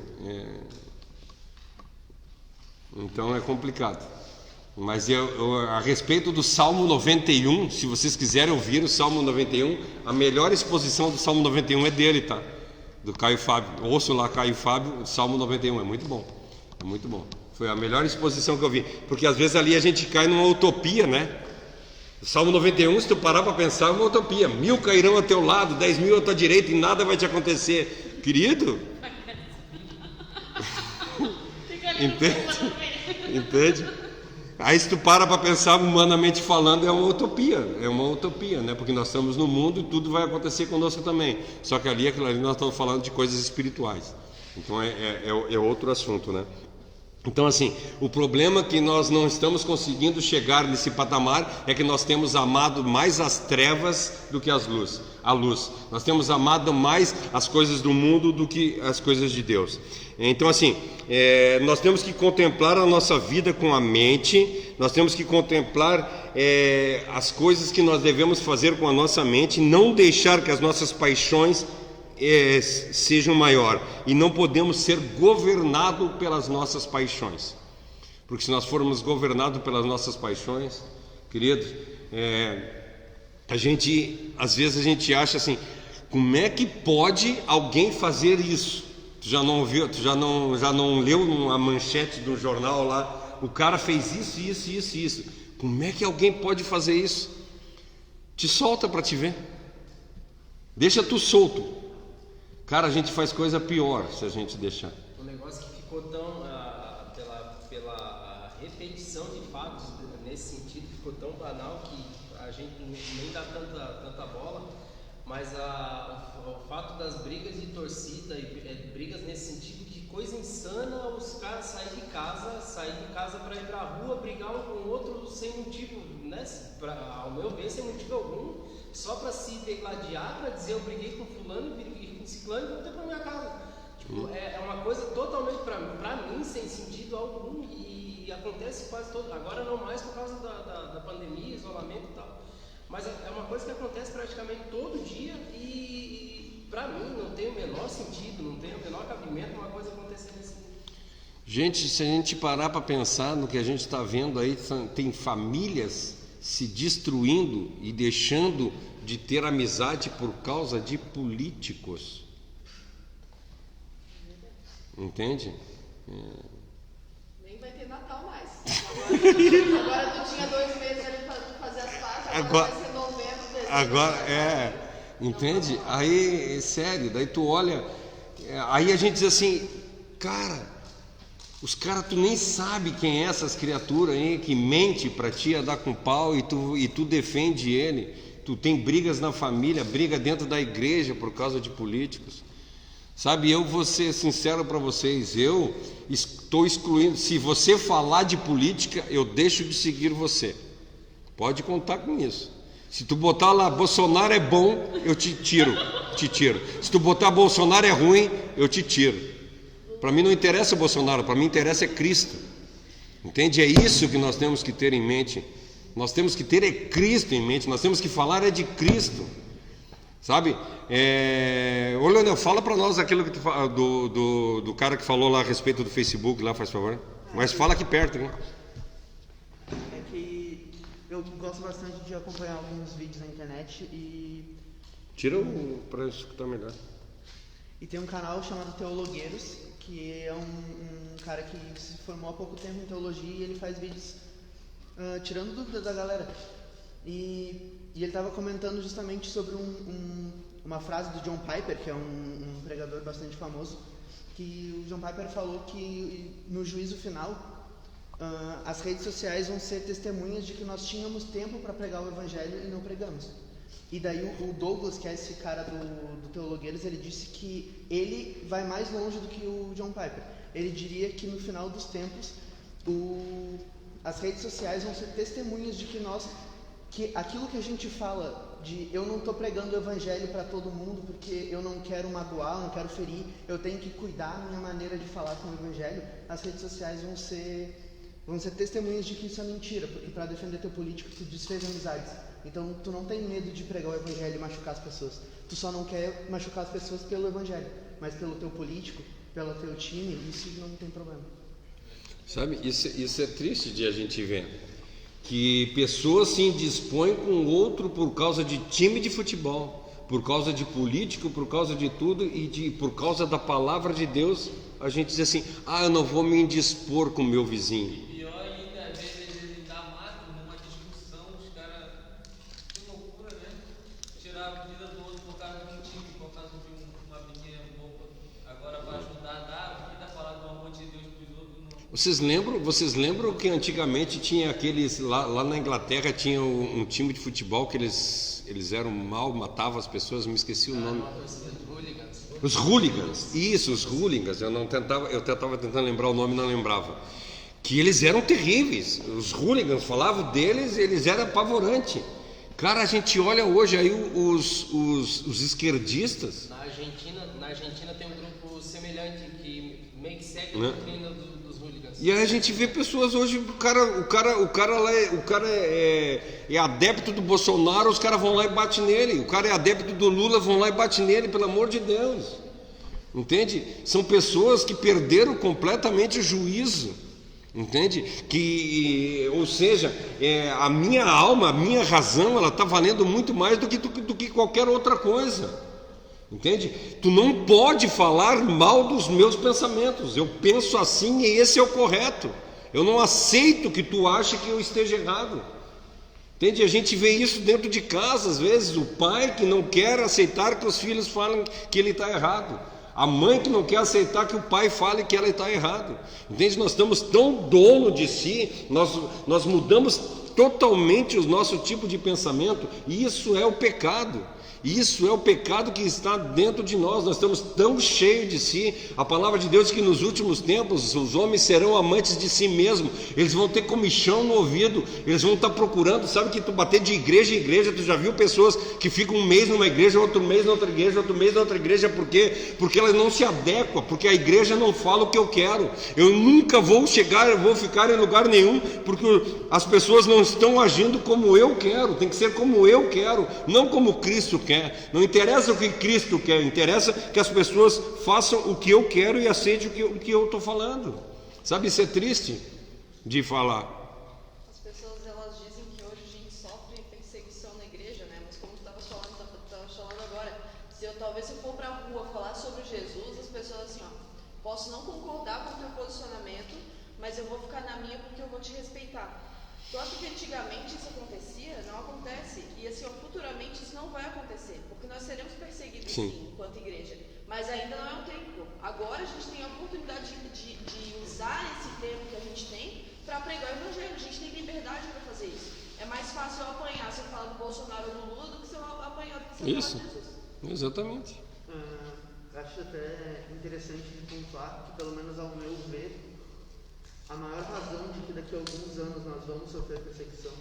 Então é complicado. Mas a respeito do Salmo 91, se vocês quiserem ouvir o Salmo 91, a melhor exposição do Salmo 91 é dele, tá? Do Caio Fábio. Ouço lá Caio Fábio, o Salmo 91, é muito bom. É muito bom. Foi a melhor exposição que eu vi. Porque às vezes ali a gente cai numa utopia, né? O Salmo 91, se tu parar para pensar, é uma utopia. 1000 cairão ao teu lado, 10.000 à tua direita e nada vai te acontecer. Querido? Entende? Aí se tu para pensar, humanamente falando, é uma utopia, né? Porque nós estamos no mundo e tudo vai acontecer conosco também. Só que aquilo ali nós estamos falando de coisas espirituais. Então é outro assunto, né? Então assim, o problema que nós não estamos conseguindo chegar nesse patamar é que nós temos amado mais as trevas do que a luz. Nós temos amado mais as coisas do mundo do que as coisas de Deus. Então assim, nós temos que contemplar a nossa vida com a mente, nós temos que contemplar as coisas que nós devemos fazer com a nossa mente, não deixar que as nossas paixões sejam maior, e não podemos ser governados pelas nossas paixões, porque se nós formos governados pelas nossas paixões, queridos, às vezes a gente acha assim: como é que pode alguém fazer isso? Tu já não viu, já não leu uma manchete do jornal lá, o cara fez isso. Como é que alguém pode fazer isso? Te solta para te ver, deixa tu solto. Cara, a gente faz coisa pior se a gente deixar. Um negócio que ficou tão, pela repetição de fatos nesse sentido, ficou tão banal que a gente nem dá tanta bola, mas o fato das brigas de torcida, brigas nesse sentido, que coisa insana os caras sair de casa para ir pra rua, brigar um com o outro sem motivo, né? Ao meu ver, sem motivo algum, só para se degladiar, para dizer eu briguei com fulano, briguei com ciclano e voltei para minha casa. Tipo, é uma coisa totalmente, para mim, sem sentido algum, e acontece quase todo, agora não mais por causa da pandemia, isolamento e tal, mas é uma coisa que acontece praticamente todo dia e para mim não tem o menor sentido, não tem o menor cabimento uma coisa acontecer nesse. Gente, se a gente parar para pensar no que a gente está vendo aí, tem famílias se destruindo e deixando de ter amizade por causa de políticos. Entende? Nem vai ter Natal mais. Agora tu tinha 2 meses ali para fazer as pazes, agora vai ser novembro, dezembro. Agora, entende? Aí, sério, daí tu olha, aí a gente diz assim, cara, os caras, tu nem sabe quem é essas criaturas aí que mente para ti a dar com pau e tu defende ele. Tu tem brigas na família, briga dentro da igreja por causa de políticos. Sabe, eu vou ser sincero para vocês, eu estou excluindo, se você falar de política, eu deixo de seguir você. Pode contar com isso. Se tu botar lá, Bolsonaro é bom, eu te tiro. Se tu botar Bolsonaro é ruim, eu te tiro. Para mim não interessa o Bolsonaro, para mim interessa é Cristo. Entende? É isso que nós temos que ter em mente. Nós temos que ter é Cristo em mente, nós temos que falar é de Cristo. Sabe? Ô Leonel, fala para nós aquilo que tu fala, do cara que falou lá a respeito do Facebook, lá, faz favor. Mas fala aqui perto, né? É que eu gosto bastante de acompanhar alguns vídeos na internet e Tira para escutar melhor. E tem um canal chamado Teologueiros, que é um cara que se formou há pouco tempo em teologia e ele faz vídeos tirando dúvidas da galera. E ele estava comentando justamente sobre uma frase do John Piper, que é um pregador bastante famoso, que o John Piper falou que no juízo final as redes sociais vão ser testemunhas de que nós tínhamos tempo para pregar o evangelho e não pregamos. E daí o Douglas, que é esse cara do Teologueiros, ele disse que ele vai mais longe do que o John Piper. Ele diria que no final dos tempos as redes sociais vão ser testemunhas de que aquilo que a gente fala de eu não estou pregando o evangelho para todo mundo porque eu não quero magoar, não quero ferir, eu tenho que cuidar da minha maneira de falar com o evangelho, as redes sociais vão ser testemunhas de que isso é mentira, porque para defender teu político tu desfez amizades. Então tu não tem medo de pregar o evangelho e machucar as pessoas. Tu só não quer machucar as pessoas pelo evangelho, mas pelo teu político, pelo teu time, isso não tem problema. Sabe, isso é triste de a gente ver, que pessoas se indispõem com o outro por causa de time de futebol, por causa de político, por causa de tudo e por causa da palavra de Deus. A gente diz assim, eu não vou me indispor com o meu vizinho. E pior ainda, às vezes ele dá mato numa discussão, os caras, que loucura, né? Tirar a vida do outro por causa de um time, por causa de uma pequena boba. Agora vai ajudar a dar a vida, falar do amor de Deus para os outros. Não. Vocês lembram que antigamente tinha aqueles, lá na Inglaterra tinha um time de futebol que eles eram mal, matavam as pessoas, me esqueci o nome. Os hooligans, isso, os hooligans, eu tentava tentando lembrar o nome e não lembrava. Que eles eram terríveis, os hooligans, falavam deles, eles eram apavorantes. Cara, a gente olha hoje aí os esquerdistas. Na Argentina tem um grupo semelhante que meio que segue a doutrina dos hooligans. E aí a gente vê pessoas hoje, o cara é adepto do Bolsonaro, os caras vão lá e batem nele. O cara é adepto do Lula, vão lá e batem nele, pelo amor de Deus. Entende? São pessoas que perderam completamente o juízo. Entende? Ou seja, a minha alma, a minha razão, ela está valendo muito mais do que qualquer outra coisa. Entende? Tu não pode falar mal dos meus pensamentos. Eu penso assim e esse é o correto. Eu não aceito que tu ache que eu esteja errado. Entende? A gente vê isso dentro de casa, às vezes, o pai que não quer aceitar que os filhos falem que ele está errado. A mãe que não quer aceitar que o pai fale que ela está errado. Entende? Nós estamos tão dono de si, nós mudamos totalmente o nosso tipo de pensamento, e isso é o pecado. Isso é o pecado que está dentro de nós estamos tão cheios de si. A palavra de Deus diz que nos últimos tempos os homens serão amantes de si mesmos, eles vão ter comichão no ouvido, eles vão estar procurando, sabe que tu bater de igreja em igreja, tu já viu pessoas que ficam um mês numa igreja, outro mês na outra igreja, outro mês na outra igreja, por quê? Porque elas não se adequam, porque a igreja não fala o que eu quero, eu nunca vou ficar em lugar nenhum, porque as pessoas não estão agindo como eu quero, tem que ser como eu quero, não como Cristo quer. Não interessa o que Cristo quer, interessa que as pessoas façam o que eu quero e aceitem o que eu estou falando. Sabe, isso é triste de falar. As pessoas elas dizem que hoje a gente sofre perseguição na igreja, né? Mas como tu estavas falando agora, talvez se eu for pra rua falar sobre Jesus, as pessoas assim, ó, posso não concordar com o teu posicionamento, mas eu vou ficar na minha porque eu vou te respeitar. Tu acha que antigamente isso acontecia? Não acontece. E assim, ó, futuramente isso não vai acontecer, porque nós seremos perseguidos sim, enquanto igreja. Mas ainda não é o tempo. Agora a gente tem a oportunidade de usar esse tempo que a gente tem para pregar o evangelho. A gente tem liberdade para fazer isso. É mais fácil eu apanhar se eu falar do Bolsonaro ou do Lula do que se eu apanhar do que se eu falar de Jesus. Exatamente. Acho até interessante de pontuar que, pelo menos ao meu ver, a maior razão de que daqui a alguns anos nós vamos sofrer perseguição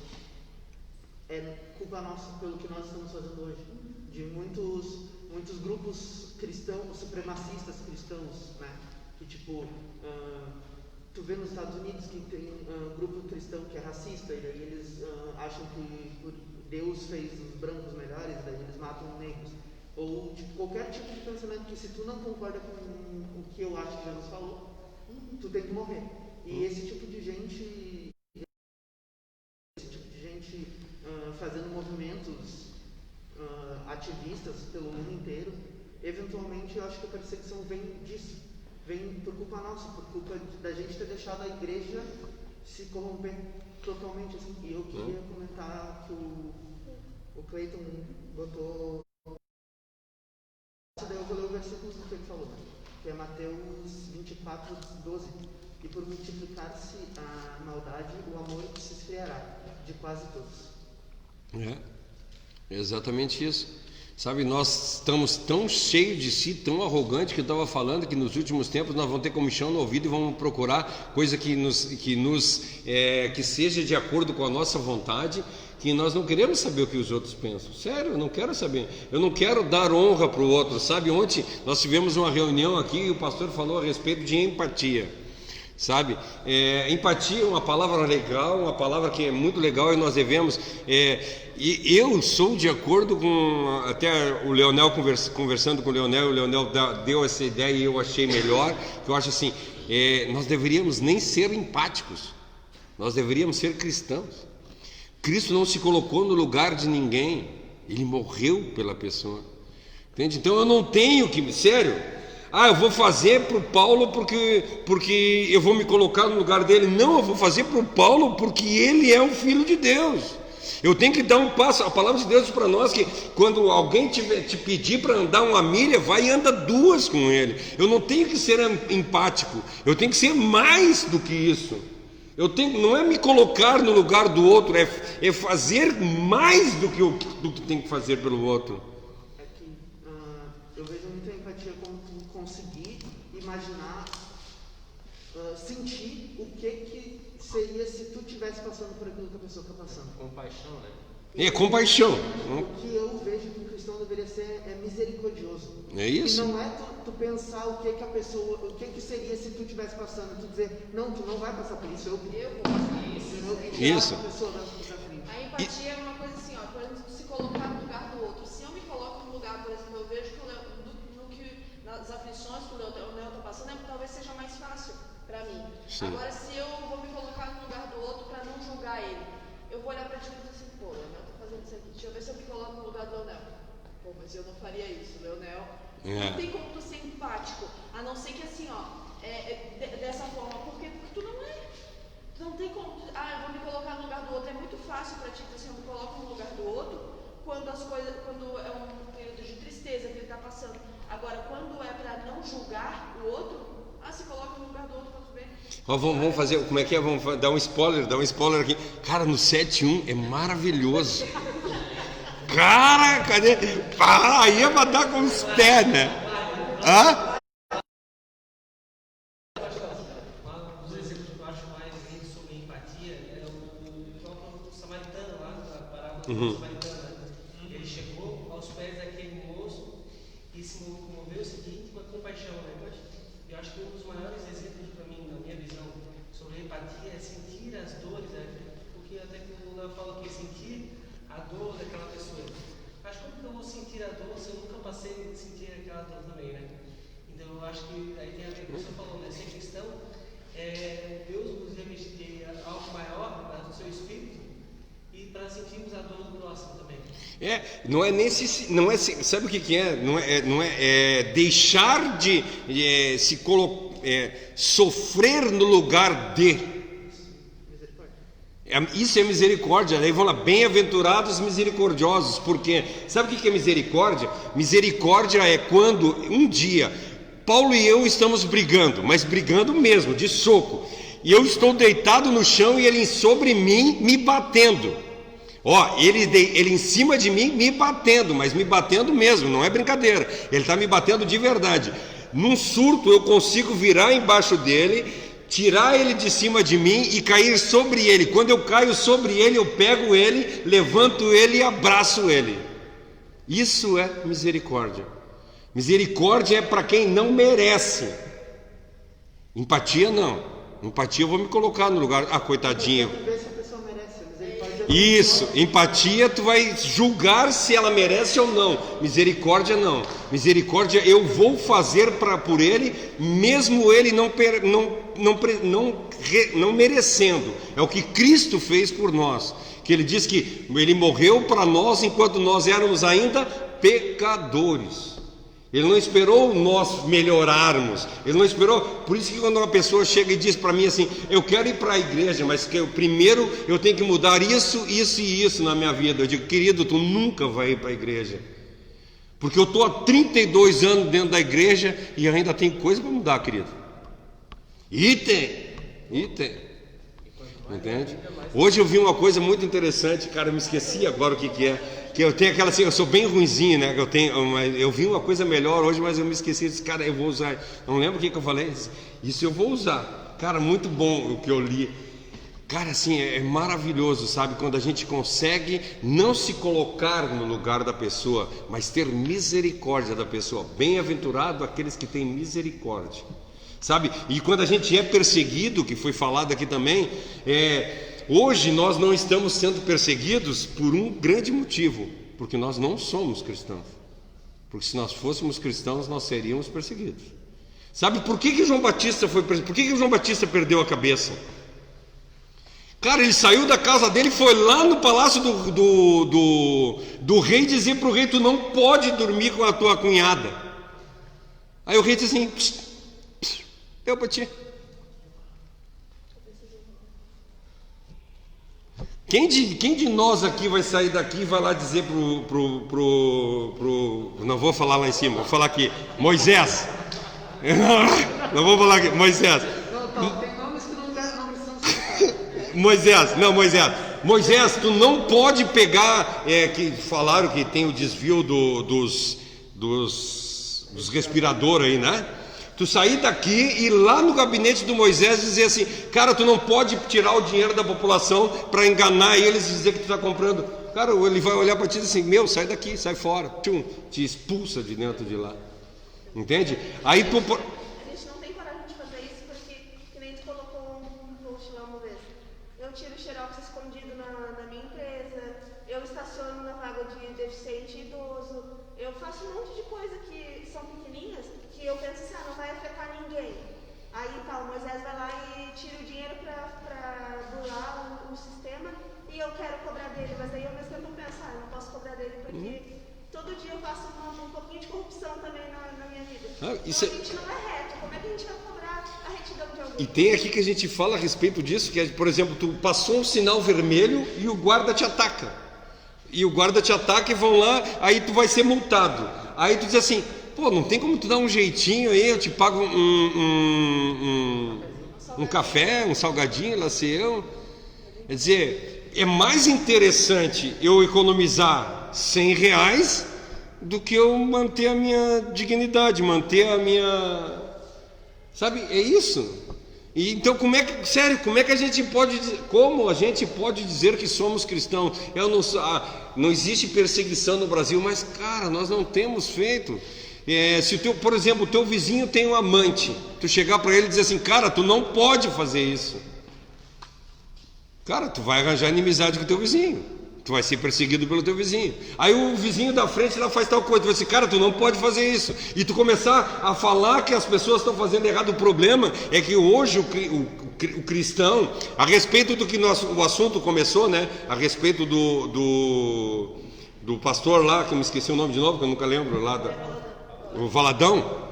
é culpa nossa pelo que nós estamos fazendo hoje. De muitos grupos cristãos, supremacistas cristãos, né? Que tipo, tu vê nos Estados Unidos que tem um grupo cristão que é racista, e daí eles acham que Deus fez os brancos melhores, daí eles matam os negros. Ou tipo, qualquer tipo de pensamento que, se tu não concorda com o que eu acho que Jesus falou, tu tem que morrer. E esse tipo de gente fazendo movimentos ativistas pelo mundo inteiro, eventualmente eu acho que a perseguição vem disso, vem por culpa nossa, por culpa da gente ter deixado a igreja se corromper totalmente, assim. E eu queria comentar que o Cleiton botou, daí eu vou ler o versículo que ele falou, que é Mateus 24, 12. E por multiplicar-se a maldade, o amor se esfriará de quase todos. É exatamente isso. Sabe, nós estamos tão cheios de si, tão arrogantes, que eu estava falando que nos últimos tempos nós vamos ter comichão no ouvido e vamos procurar coisa que seja de acordo com a nossa vontade, que nós não queremos saber o que os outros pensam. Sério, eu não quero saber. Eu não quero dar honra para o outro. Sabe, ontem nós tivemos uma reunião aqui e o pastor falou a respeito de empatia. Sabe, empatia é uma palavra legal, uma palavra que é muito legal e nós devemos, e eu sou de acordo com, até o Leonel, conversando com o Leonel deu essa ideia e eu achei melhor, que eu acho assim, nós deveríamos nem ser empáticos, nós deveríamos ser cristãos. Cristo não se colocou no lugar de ninguém, Ele morreu pela pessoa, entende? Então eu não tenho que, sério, eu vou fazer para o Paulo porque eu vou me colocar no lugar dele. Não, eu vou fazer para o Paulo porque ele é o Filho de Deus. Eu tenho que dar um passo. A palavra de Deus diz para nós que quando alguém te pedir para andar uma milha, vai e anda 2 com ele. Eu não tenho que ser empático, eu tenho que ser mais do que isso. Não é me colocar no lugar do outro, é fazer mais do que tem que fazer pelo outro. Eu vejo muita empatia como tu conseguir imaginar, sentir o que seria se tu estivesse passando por aquilo que a pessoa está passando. Compaixão, né? Compaixão. O que eu vejo que o cristão deveria ser é misericordioso. É isso. E não é tu pensar o que seria se tu estivesse passando, tu dizer, não, tu não vai passar por isso, eu vou passar isso. Isso. A pessoa da frente. A empatia é uma coisa assim, ó, por exemplo, se colocar no lugar do outro. Se eu me coloco no lugar, por exemplo, eu vejo que nas aflições que o Leonel está passando, talvez seja mais fácil para mim. Sim. Agora, se eu vou me colocar no lugar do outro para não julgar ele, eu vou olhar para ti e dizer assim, pô, Leonel está fazendo isso aqui, deixa eu ver se eu me coloco no lugar do Leonel. Pô, mas eu não faria isso, Leonel. Não tem como tu ser empático, a não ser que assim, ó, dessa forma, porque tu não é. Tu não tem como, eu vou me colocar no lugar do outro. É muito fácil para ti dizer assim, eu me coloco no lugar do outro quando é um período de tristeza que ele está passando. Agora, quando é para não julgar o outro, se coloca no lugar do outro para tu ver. Vamos fazer, como é que é? Vamos dar um spoiler aqui. Cara, no 7.1 é maravilhoso. Cara, cadê? Aí é pra dar com os pés, né? Um dos exemplos que eu acho mais lindo sobre empatia é o próprio samaritano lá, da parábola do samaritano. Ele chegou aos pés daquele moço e se moveu o seguinte com a compaixão, né? Eu acho que um dos maiores exemplos para mim, na minha visão, sobre empatia é sentir as dores, né? Porque até que o Léo fala que sentir a dor daquela pessoa. Mas como que eu vou sentir a dor se eu nunca passei a sentir aquela dor também, né? Então eu acho que aí tem a ver com o que você falou, né? Ser cristão Deus nos remete de algo maior do seu espírito e para sentirmos a dor do próximo também. Sabe o que é? Não é deixar de sofrer no lugar de. Isso é misericórdia. Daí vão lá, bem-aventurados misericordiosos, porque sabe o que é misericórdia? Misericórdia é quando um dia Paulo e eu estamos brigando, mas brigando mesmo, de soco, e eu estou deitado no chão e ele sobre mim me batendo. Ele em cima de mim me batendo, mas me batendo mesmo, não é brincadeira, ele está me batendo de verdade. Num surto eu consigo virar embaixo dele, tirar ele de cima de mim e cair sobre ele. Quando eu caio sobre ele, eu pego ele, levanto ele e abraço ele. Isso é misericórdia. Misericórdia é para quem não merece. Empatia não. Empatia eu vou me colocar no lugar. Coitadinha. Isso, empatia tu vai julgar se ela merece ou não. Misericórdia não. Misericórdia eu vou fazer por ele, mesmo ele não merecendo. É o que Cristo fez por nós. Que ele diz que ele morreu para nós enquanto nós éramos ainda pecadores. Ele não esperou nós melhorarmos. Ele não esperou. Por isso que quando uma pessoa chega e diz para mim assim: eu quero ir para a igreja, mas primeiro eu tenho que mudar isso, isso e isso na minha vida. Eu digo: querido, tu nunca vai ir para a igreja, porque eu estou há 32 anos dentro da igreja e ainda tem coisa para mudar, querido. E tem. Entende? Hoje eu vi uma coisa muito interessante, cara, eu me esqueci agora o que é. Que eu tenho aquela assim, eu sou bem ruinzinho, né? Eu vi uma coisa melhor hoje, mas eu me esqueci. Disse, cara, eu vou usar. Não lembro o que eu falei. Isso eu vou usar. Cara, muito bom o que eu li. Cara, assim, é maravilhoso, sabe? Quando a gente consegue não se colocar no lugar da pessoa, mas ter misericórdia da pessoa. Bem-aventurado aqueles que têm misericórdia, sabe? E quando a gente é perseguido, que foi falado aqui também, hoje nós não estamos sendo perseguidos por um grande motivo, porque nós não somos cristãos. Porque se nós fôssemos cristãos, nós seríamos perseguidos. Sabe por que João Batista foi perseguido? Por que João Batista perdeu a cabeça? Cara, ele saiu da casa dele, foi lá no palácio do rei dizer para o rei: tu não pode dormir com a tua cunhada. Aí o rei disse assim: deu para ti. Quem de nós aqui vai sair daqui e vai lá dizer não vou falar lá em cima, vou falar aqui, Moisés. Não vou falar aqui, Moisés. Tem nomes que não são Moisés, tu não pode pegar, que falaram que tem o desvio dos respiradores aí, né? Tu sair daqui e ir lá no gabinete do Moisés e dizer assim: cara, tu não pode tirar o dinheiro da população para enganar eles e dizer que tu está comprando. Cara, ele vai olhar para ti e dizer assim: meu, sai daqui, sai fora. Te expulsa de dentro de lá. Entende? Aí tu... A gente não tem coragem de fazer isso porque, que nem tu colocou um post lá uma vez. Eu tiro xerox escondido na minha empresa, eu estaciono na vaga de deficiente e idoso, eu faço um monte de coisa que são pequenininhas, que eu penso assim: não vai afetar ninguém. Aí o Moisés vai lá e tira o dinheiro para burlar o sistema e eu quero cobrar dele, mas aí ao mesmo tempo eu penso: eu não posso cobrar dele porque todo dia eu faço um pouquinho de corrupção também na minha vida. Então a gente não é reto, como é que a gente vai cobrar a retidão de alguém? E tem aqui que a gente fala a respeito disso, que é, por exemplo, tu passou um sinal vermelho e o guarda te ataca. E vão lá, aí tu vai ser multado. Aí tu diz assim: pô, não tem como tu dar um jeitinho aí, eu te pago um café, um salgadinho, lá sei eu. Quer dizer, é mais interessante eu economizar R$100 do que eu manter a minha dignidade, manter a minha... Sabe, é isso. E então como é que a gente pode dizer que somos cristãos? Não existe perseguição no Brasil, mas cara, nós não temos feito. Se por exemplo, o teu vizinho tem um amante, tu chegar para ele e dizer assim: cara, tu não pode fazer isso. Cara, tu vai arranjar inimizade com o teu vizinho. Tu vai ser perseguido pelo teu vizinho. Aí o vizinho da frente lá faz tal coisa. Tu vai dizer, cara, tu não pode fazer isso. E tu começar a falar que as pessoas estão fazendo errado. O problema é que hoje o cristão, a respeito do que o assunto começou, né? A respeito do pastor lá, que eu me esqueci o nome de novo, que eu nunca lembro, lá o Valadão.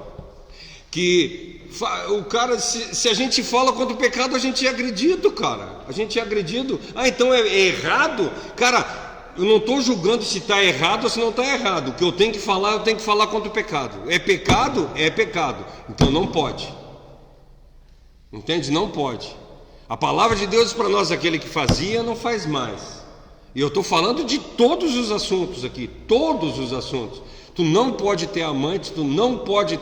Que o cara, se a gente fala contra o pecado, a gente é agredido, cara. A gente é agredido. Ah, então é errado? Cara, eu não estou julgando se está errado ou se não está errado. O que eu tenho que falar contra o pecado. É pecado? É pecado. Então não pode. Entende? Não pode. A palavra de Deus para nós, aquele que fazia, não faz mais. E eu estou falando de todos os assuntos aqui. Todos os assuntos. Tu não pode ter amante, tu não pode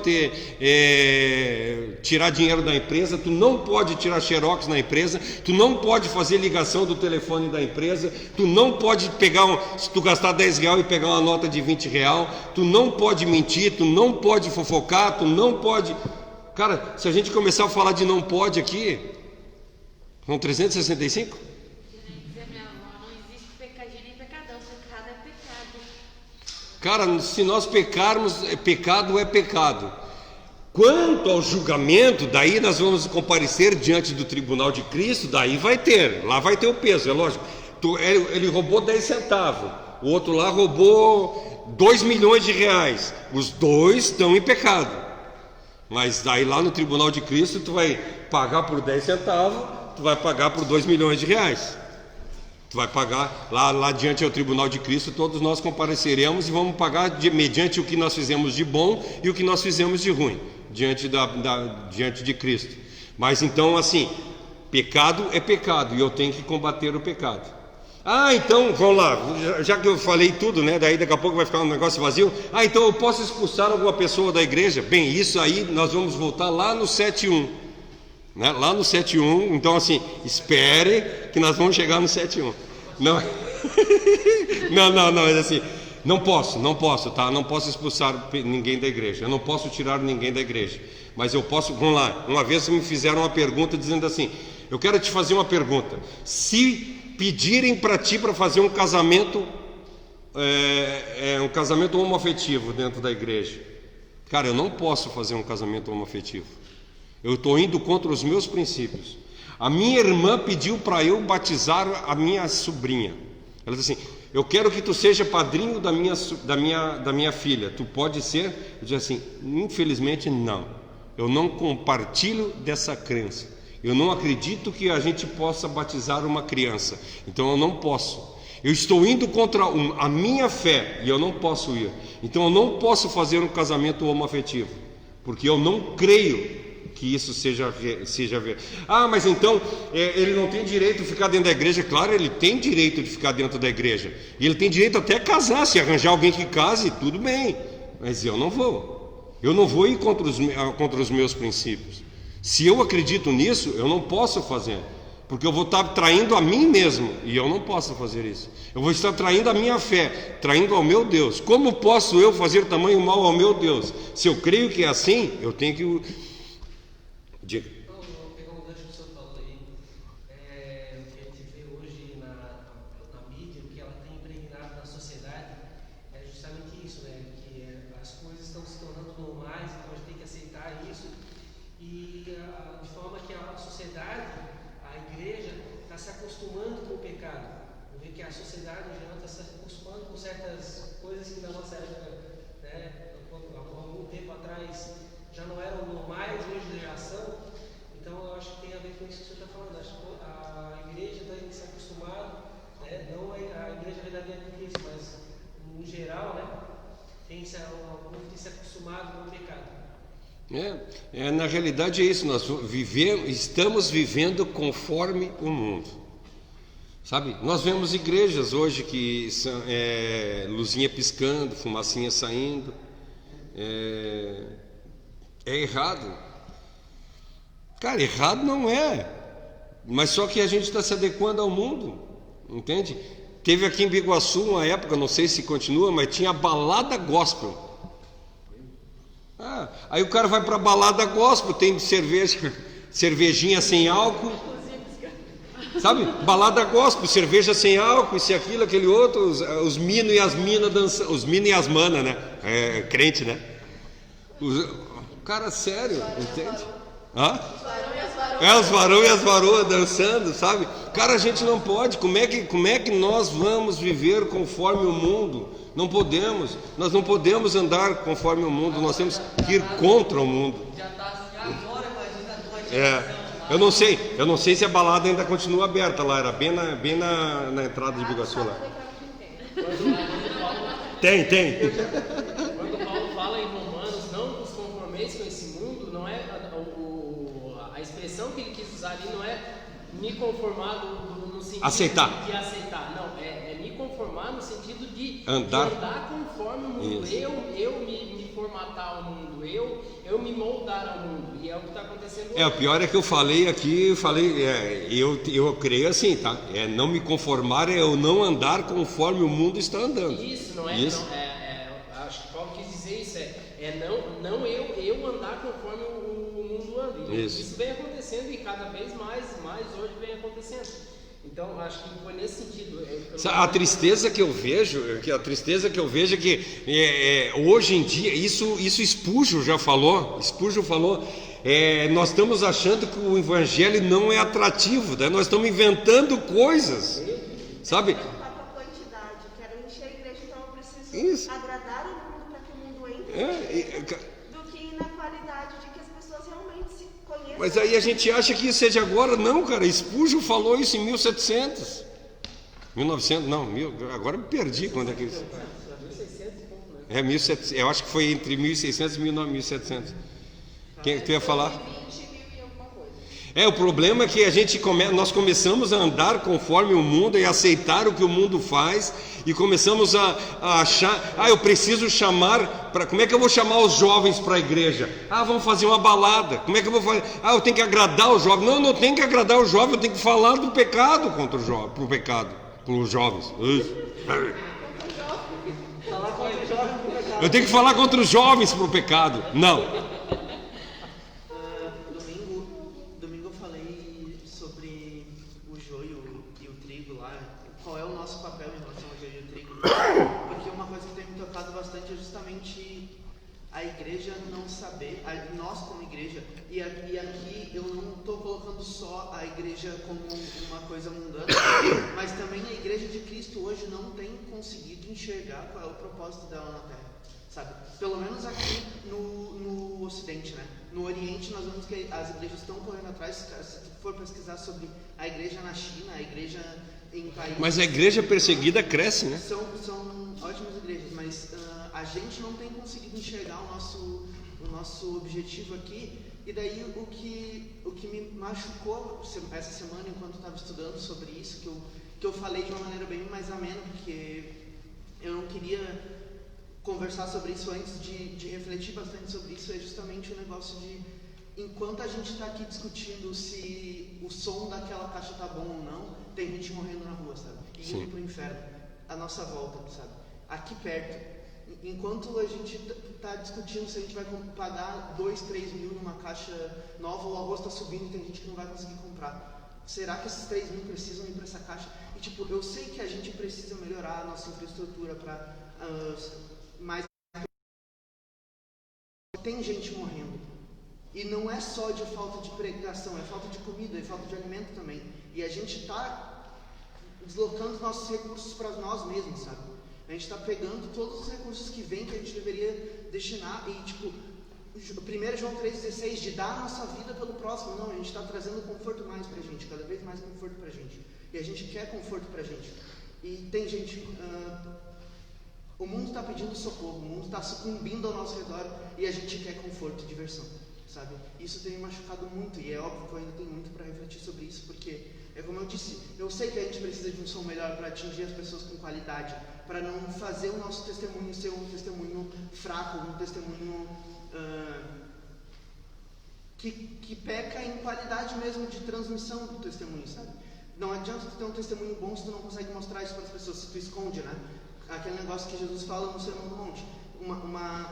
tirar dinheiro da empresa, tu não pode tirar xerox na empresa, tu não pode fazer ligação do telefone da empresa, tu não pode se tu gastar 10 reais e pegar uma nota de 20 reais, tu não pode mentir, tu não pode fofocar, tu não pode... Cara, se a gente começar a falar de não pode aqui, são 365? Cara, se nós pecarmos, pecado é pecado. Quanto ao julgamento, daí nós vamos comparecer diante do tribunal de Cristo, daí lá vai ter o peso, é lógico. Ele roubou 10 centavos, o outro lá roubou 2 milhões de reais, os dois estão em pecado. Mas daí lá no tribunal de Cristo, tu vai pagar por 10 centavos, tu vai pagar por 2 milhões de reais. Tu vai pagar, lá diante ao tribunal de Cristo, todos nós compareceremos e vamos pagar mediante o que nós fizemos de bom e o que nós fizemos de ruim, diante de Cristo. Mas então, assim, pecado é pecado e eu tenho que combater o pecado. Ah, então, vamos lá, já que eu falei tudo, né? Daí daqui a pouco vai ficar um negócio vazio. Ah, então eu posso expulsar alguma pessoa da igreja? Bem, isso aí nós vamos voltar lá no 7.1. Né? Lá no 7.1, então assim, espere que nós vamos chegar no 7.1. Não, não, mas assim, não posso, tá? Não posso expulsar ninguém da igreja, eu não posso tirar ninguém da igreja, mas eu posso, vamos lá, uma vez me fizeram uma pergunta dizendo assim, eu quero te fazer uma pergunta, se pedirem para ti para fazer um casamento, um casamento homoafetivo dentro da igreja, cara, eu não posso fazer um casamento homoafetivo. Eu estou indo contra os meus princípios. A minha irmã pediu para eu batizar a minha sobrinha. Ela disse assim, eu quero que tu seja padrinho da minha filha. Tu pode ser? Eu disse assim, infelizmente não. Eu não compartilho dessa crença. Eu não acredito que a gente possa batizar uma criança. Então eu não posso. Eu estou indo contra a minha fé e eu não posso ir. Então eu não posso fazer um casamento homoafetivo. Porque eu não creio que isso seja ah, mas então ele não tem direito de ficar dentro da igreja. Claro, ele tem direito de ficar dentro da igreja, e ele tem direito até casar, se arranjar alguém que case, tudo bem, mas eu não vou ir contra os meus princípios. Se eu acredito nisso, eu não posso fazer, porque eu vou estar traindo a mim mesmo, e eu não posso fazer isso. Eu vou estar traindo a minha fé, traindo ao meu Deus. Como posso eu fazer tamanho mal ao meu Deus? Se eu creio que é assim, eu tenho que... Diga. Vou pegar um gancho que o senhor falou aí. O que a gente vê hoje na mídia, o que ela tem impregnado na sociedade, é justamente isso, né? Que as coisas estão se tornando normais, então a gente tem que aceitar isso. E de forma que a sociedade, a igreja, está se acostumando com o pecado. Eu vejo que a sociedade em geral está se acostumando com certas coisas que na nossa época, né, há algum tempo atrás, já não eram normais, hoje já são. Então eu acho que tem a ver com isso que o senhor está falando. Acho que a igreja tem que se acostumar, né? Não a igreja verdadeira de Cristo, mas no geral, né? Tem se acostumado com o pecado. Na realidade é isso, nós estamos vivendo conforme o mundo. Sabe, nós vemos igrejas hoje que são luzinha piscando, fumacinha saindo. É errado. Cara, errado não é, mas só que a gente está se adequando ao mundo, entende? Teve aqui em Biguaçu uma época, não sei se continua, mas tinha balada gospel. Aí o cara vai para balada gospel, tem cervejinha sem álcool, Sabe? Balada gospel, cerveja sem álcool, isso e aquilo, aquele outro, os mino e as minas dançando, os mino e as manas, né? Crente, né? Cara, sério, entende? Hã? Os varão e as varoas dançando, sabe? Cara, a gente não pode. Como é que nós vamos viver conforme o mundo? Não podemos. Nós não podemos andar conforme o mundo. Nós temos que ir contra o mundo. Já está assim agora, imagina a Eu não sei se a balada ainda continua aberta lá. Era bem na entrada de Biguaçu lá. Tem. Quando Paulo fala em Romanos, não vos conformeis com esse mundo, não é a expressão que ele quis usar ali não é me conformar no sentido Aceitar. de aceitar, não, é me conformar no sentido de andar conforme o mundo. Isso. Eu me formatar ao mundo, eu me moldar ao mundo, e é o que está acontecendo O pior é que eu falei aqui, eu creio assim, tá? Não me conformar é eu não andar conforme o mundo está andando. Isso, não é? Isso. Não, acho que Paulo quis dizer isso, não eu andar conforme o mundo anda. E isso vem acontecendo e cada vez mais hoje vem acontecendo. Então, acho que foi nesse sentido. A tristeza que eu vejo é que hoje em dia, isso Spurgeon já falou. Nós estamos achando que o evangelho não é atrativo, né? Nós estamos inventando coisas, sabe? Quantidade, quero encher a igreja, então eu preciso agradar o mundo para que o mundo entre do que na qualidade de que as pessoas realmente se conheçam. Mas aí a gente acha que isso seja agora. Não, cara, Spurgeon falou isso em 1700, 1900, não, agora me perdi quando é que isso. 1700, eu acho que foi entre 1600 e 1700. Quem tu ia falar? O problema é que nós começamos a andar conforme o mundo e aceitar o que o mundo faz, e começamos a achar, eu preciso chamar, como é que eu vou chamar os jovens para a igreja? Vamos fazer uma balada. Como é que eu vou fazer? Eu tenho que agradar os jovens. Não tenho que agradar os jovens, eu tenho que falar do pecado contra o jovem, pro pecado, para os jovens. Eu tenho que falar contra os jovens pro pecado. Não. Domingo eu falei sobre o joio e o trigo lá. Qual é o nosso papel em relação ao joio e o trigo? Porque uma coisa que tem me tocado bastante é justamente a igreja não saber, nós como igreja, e aqui eu não estou colocando só a igreja como uma coisa mundana, mas também a igreja de Cristo hoje não tem conseguido enxergar qual é o propósito dela na Terra. Sabe? Pelo menos aqui no Ocidente, né? No Oriente nós vemos que as igrejas estão correndo atrás. Se tu for pesquisar sobre a igreja na China, a igreja em países... Mas a igreja perseguida cresce, né? São ótimas igrejas, mas a gente não tem conseguido enxergar o nosso objetivo aqui. E daí o que me machucou essa semana, enquanto eu estava estudando sobre isso, que eu falei de uma maneira bem mais amena, porque eu não queria conversar sobre isso antes de refletir bastante sobre isso, é justamente o negócio de, enquanto a gente está aqui discutindo se o som daquela caixa tá bom ou não, tem gente morrendo na rua, sabe? E indo pro inferno, à nossa volta, sabe? Aqui perto. Enquanto a gente está discutindo se a gente vai pagar 2, 3 mil numa caixa nova, o arroz está subindo e tem gente que não vai conseguir comprar. Será que esses 3 mil precisam ir para essa caixa? E eu sei que a gente precisa melhorar a nossa infraestrutura para mais. Tem gente morrendo. E não é só de falta de pregação, é falta de comida, é falta de alimento também. E a gente está deslocando os nossos recursos para nós mesmos, sabe? A gente está pegando todos os recursos que vêm, que a gente deveria destinar, e 1 João 3,16, de dar a nossa vida pelo próximo. Não, a gente está trazendo conforto mais pra gente, cada vez mais conforto pra gente. E a gente quer conforto pra gente. E tem gente... o mundo está pedindo socorro, o mundo está sucumbindo ao nosso redor, e a gente quer conforto e diversão, sabe? Isso tem me machucado muito, e é óbvio que eu ainda tenho muito para refletir sobre isso, porque, como eu disse, eu sei que a gente precisa de um som melhor para atingir as pessoas com qualidade, para não fazer o nosso testemunho ser um testemunho fraco, um testemunho que peca em qualidade mesmo de transmissão do testemunho, sabe? Não adianta tu ter um testemunho bom se tu não consegue mostrar isso para as pessoas, se tu esconde, né? Aquele negócio que Jesus fala no Sermão do Monte.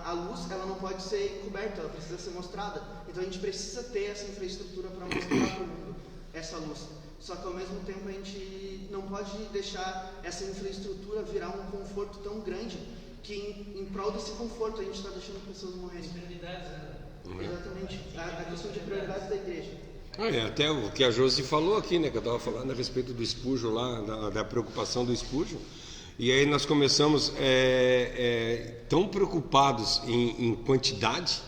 A luz, ela não pode ser coberta, ela precisa ser mostrada. Então a gente precisa ter essa infraestrutura para mostrar para o mundo essa luz. Só que ao mesmo tempo a gente não pode deixar essa infraestrutura virar um conforto tão grande que em prol desse conforto a gente está deixando pessoas morrerem. Prioridades, né? Exatamente. A questão de prioridades da igreja. Até o que a Josi falou aqui, né, que eu estava falando a respeito do Spurgeon lá, da preocupação do Spurgeon. E aí nós começamos tão preocupados em quantidade.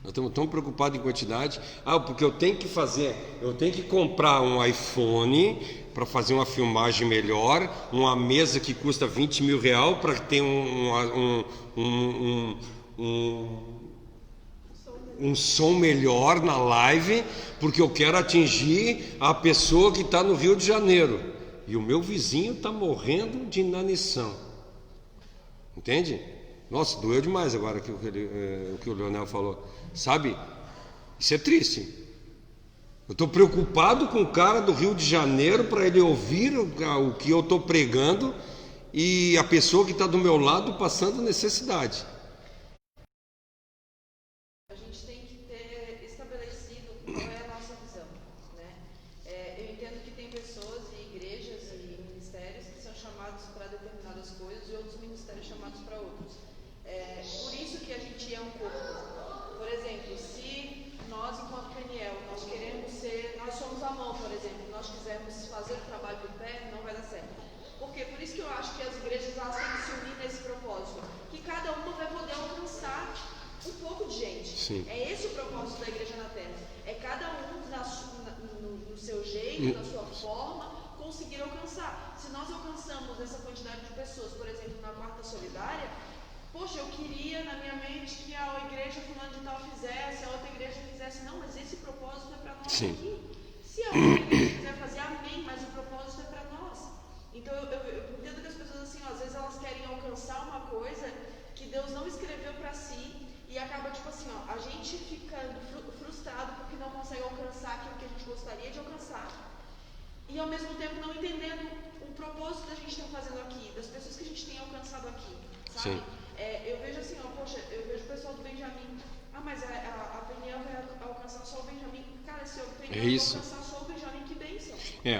Nós estamos tão preocupados em quantidade. Porque eu tenho que comprar um iPhone para fazer uma filmagem melhor, uma mesa que custa 20 mil reais para ter um som melhor na live, porque eu quero atingir a pessoa que está no Rio de Janeiro. E o meu vizinho está morrendo de inanição. Entende? Nossa, doeu demais agora o que o Leonel falou. Sabe? Isso é triste. Eu estou preocupado com o cara do Rio de Janeiro para ele ouvir o que eu estou pregando e a pessoa que está do meu lado passando necessidade. A gente tem que ter estabelecido qual é a nossa visão, né? Eu entendo que tem pessoas e igrejas e ministérios que são chamados para determinadas coisas e outros ministérios chamados para outros. Por isso que a gente é um corpo. Por exemplo, se nós, enquanto PNL, nós somos a mão, por exemplo, nós quisermos fazer o trabalho do pé, não vai dar certo. Por quê? Por isso que eu acho que as igrejas elas têm que se unir nesse propósito, que cada uma vai poder alcançar um pouco de gente. Sim. É esse o propósito da igreja na Terra. É cada um no seu jeito, na sua forma, conseguir alcançar. Se nós alcançamos essa quantidade de pessoas, por exemplo, na quarta solidária, poxa, eu queria na minha mente que a igreja fulano de tal fizesse, a outra igreja fizesse. Não, mas esse propósito é para nós. Sim. Aqui. Se a outra igreja quiser fazer, amém, mas o propósito é para nós. Então eu entendo que as pessoas assim, às vezes elas querem alcançar uma coisa que Deus não escreveu para si e acaba tipo assim, a gente ficando frustrado porque não consegue alcançar aquilo que a gente gostaria de alcançar e ao mesmo tempo não entendendo o propósito da gente estar fazendo aqui, das pessoas que a gente tem alcançado aqui, sabe? Sim. Eu vejo assim, poxa, eu vejo o pessoal do Benjamin, mas a PNL vai alcançar só o Benjamin. Cara, se o PNL alcançar só o Benjamin, que bênção.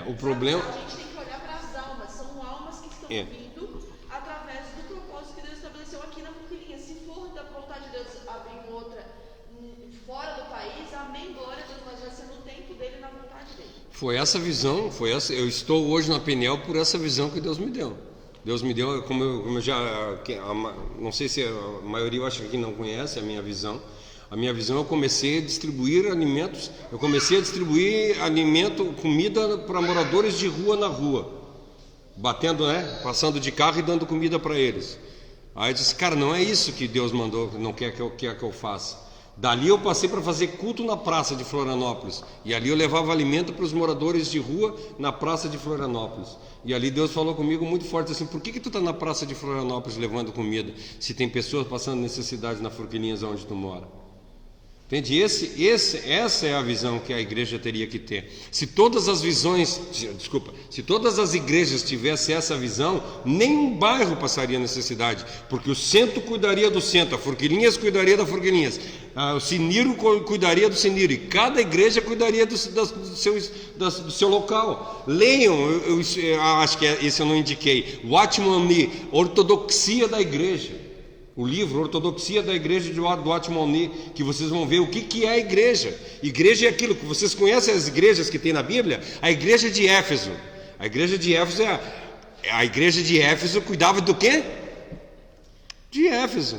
O problema... A gente tem que olhar para as almas, são almas que estão vindo através do propósito que Deus estabeleceu aqui na Forquilinha. Se for da vontade de Deus abrir uma outra fora do país, amém, glória a Deus, mas vai ser no tempo dele e na vontade dele. Foi essa visão, eu estou hoje na PNL por essa visão que Deus me deu. Deus me deu, como eu já, não sei se a maioria eu acho que aqui não conhece a minha visão. A minha visão, eu comecei a distribuir alimentos, comida para moradores de rua na rua, batendo, passando de carro e dando comida para eles. Aí eu disse, cara, não é isso que Deus mandou, não quer que eu faça. Dali eu passei para fazer culto na praça de Florianópolis, e ali eu levava alimento para os moradores de rua na praça de Florianópolis. E ali Deus falou comigo muito forte assim, por que tu está na praça de Florianópolis levando comida, se tem pessoas passando necessidade na Forquilinhas onde tu mora? Entende? Essa é a visão que a igreja teria que ter. Se todas as igrejas tivessem essa visão, nenhum bairro passaria necessidade, porque o centro cuidaria do centro, a Forquilinhas cuidaria da Forquilinhas, o Siniro cuidaria do Siniro, e cada igreja cuidaria do seu local. Leiam, eu acho que esse eu não indiquei, Watchman Nee, Ortodoxia da Igreja. O livro Ortodoxia da Igreja do Watchman Nee, que vocês vão ver o que é a igreja. Igreja é aquilo que vocês conhecem, as igrejas que tem na Bíblia. A igreja de Éfeso. A igreja de Éfeso a igreja de Éfeso cuidava do quê? De Éfeso.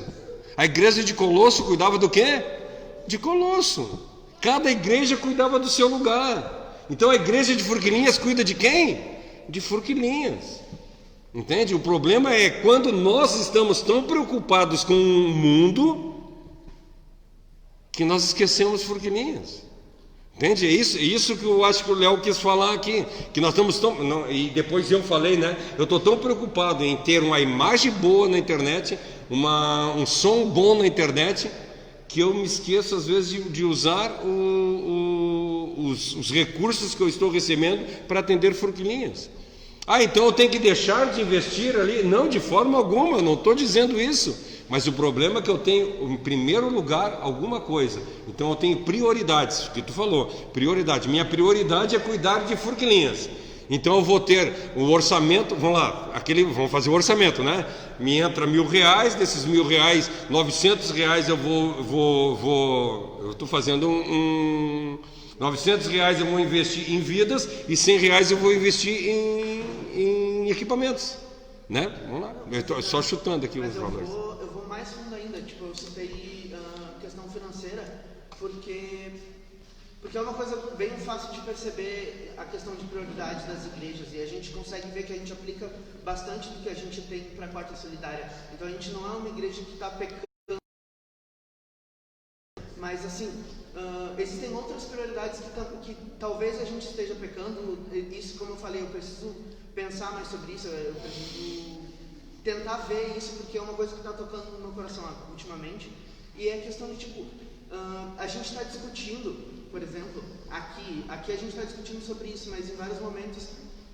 A igreja de Colosso cuidava do quê? De Colosso. Cada igreja cuidava do seu lugar. Então a igreja de Forquilinhas cuida de quem? De Forquilinhas. Entende? O problema é quando nós estamos tão preocupados com o mundo que nós esquecemos Forquilinhas. Entende? É isso que eu acho que o Léo quis falar aqui, que nós estamos e depois eu falei, eu estou tão preocupado em ter uma imagem boa na internet, um som bom na internet, que eu me esqueço às vezes de usar os recursos que eu estou recebendo para atender Forquilinhas. Então eu tenho que deixar de investir ali? Não, de forma alguma, eu não estou dizendo isso. Mas o problema é que eu tenho, em primeiro lugar, alguma coisa. Então eu tenho prioridades, o que tu falou, prioridade. Minha prioridade é cuidar de forquilinhas. Então eu vou ter o orçamento, vamos lá, vamos fazer o orçamento, né? Me entra R$1.000, desses R$1.000, R$900 eu estou fazendo R$900 eu vou investir em vidas e R$100 eu vou investir em equipamentos, né? Vamos lá, eu estou só chutando aqui os valores. Eu vou mais fundo ainda, tipo, eu citei questão financeira, porque é uma coisa bem fácil de perceber a questão de prioridade das igrejas, e a gente consegue ver que a gente aplica bastante do que a gente tem para a Quarta Solidária. Então a gente não é uma igreja que está pecando, mas assim, existem outras prioridades que talvez a gente esteja pecando. Isso, como eu falei, eu preciso pensar mais sobre isso, eu preciso tentar ver isso, porque é uma coisa que está tocando no meu coração ultimamente, e é questão de tipo, a gente está discutindo, por exemplo, aqui a gente está discutindo sobre isso, mas em vários momentos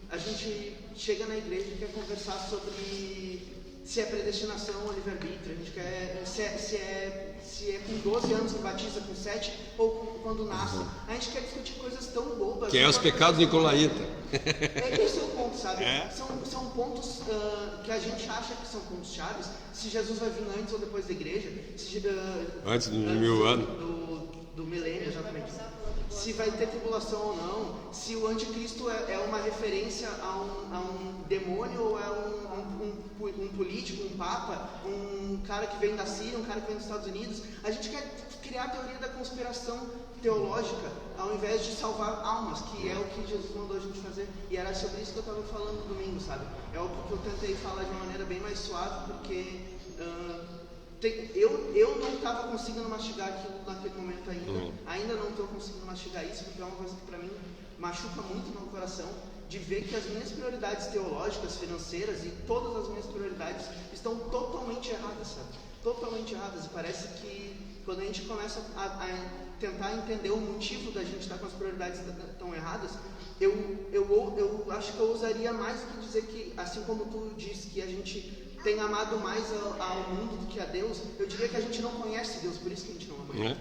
a gente chega na igreja e quer conversar sobre se é predestinação ou livre-arbítrio. A gente quer se é com 12 anos que batiza, com 7 ou quando nasce. A gente quer discutir coisas tão bobas. Que é os pecados nicolaítas. Esse é o ponto, sabe? São pontos que a gente acha que são pontos chaves. Se Jesus vai vir antes ou depois da igreja, antes de 1000 anos. Do milênio, exatamente. Se vai ter tribulação ou não, se o anticristo é uma referência a um demônio ou é um político, um papa, um cara que vem da Síria, um cara que vem dos Estados Unidos. A gente quer criar a teoria da conspiração teológica ao invés de salvar almas, que é o que Jesus mandou a gente fazer. E era sobre isso que eu estava falando no domingo, sabe? É algo que eu tentei falar de uma maneira bem mais suave, porque eu não estava conseguindo mastigar aquilo naquele momento ainda não estou conseguindo mastigar isso, porque é uma coisa que para mim machuca muito no meu coração, de ver que as minhas prioridades teológicas, financeiras e todas as minhas prioridades estão totalmente erradas, sabe? Totalmente erradas. E parece que quando a gente começa a tentar entender o motivo da gente estar com as prioridades tão erradas, eu acho que eu usaria mais do que dizer que, assim como tu disse que a gente tem amado mais ao mundo do que a Deus, eu diria que a gente não conhece Deus, por isso que a gente não ama.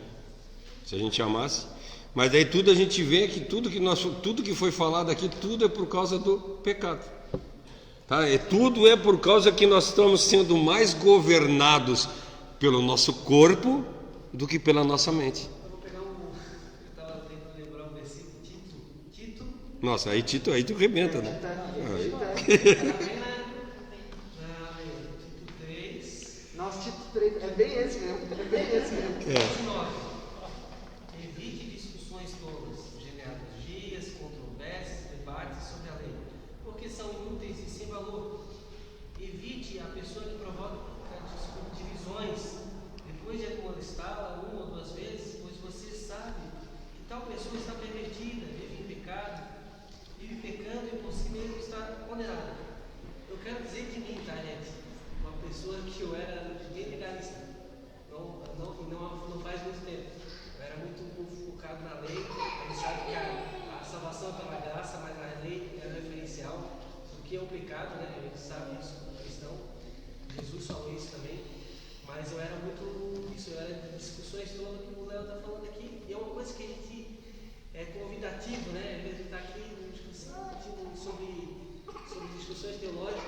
Se a gente amasse. Mas daí tudo a gente vê que tudo que foi falado aqui, tudo é por causa do pecado. Tá? Tudo é por causa que nós estamos sendo mais governados pelo nosso corpo do que pela nossa mente. Eu vou pegar eu estava tentando lembrar um versículo, Tito. Nossa, aí Tito rebenta, né? Tito 3, é bem esse mesmo. Evite discussões tolas, genealogias, controvérsias, debates sobre a lei, porque são inúteis e sem valor. Evite a pessoa que provoca divisões, depois de admoestá-la uma ou duas vezes, pois você sabe que tal pessoa está pervertida, vive em pecado, vive pecando e por si mesmo está condenada. Eu quero dizer de mim, tá, gente? Uma pessoa que eu era bem legalista, não faz muito tempo. Eu era muito focado na lei. Ele sabe que a salvação é pela graça, mas a lei é referencial do que é o pecado, né? A gente sabe isso como cristão. Jesus falou isso também. Mas eu era muito isso, eu era de discussões todas que o Léo está falando aqui. E é uma coisa que a gente é convidativo, né? Às vezes está aqui discutindo sobre discussões teológicas.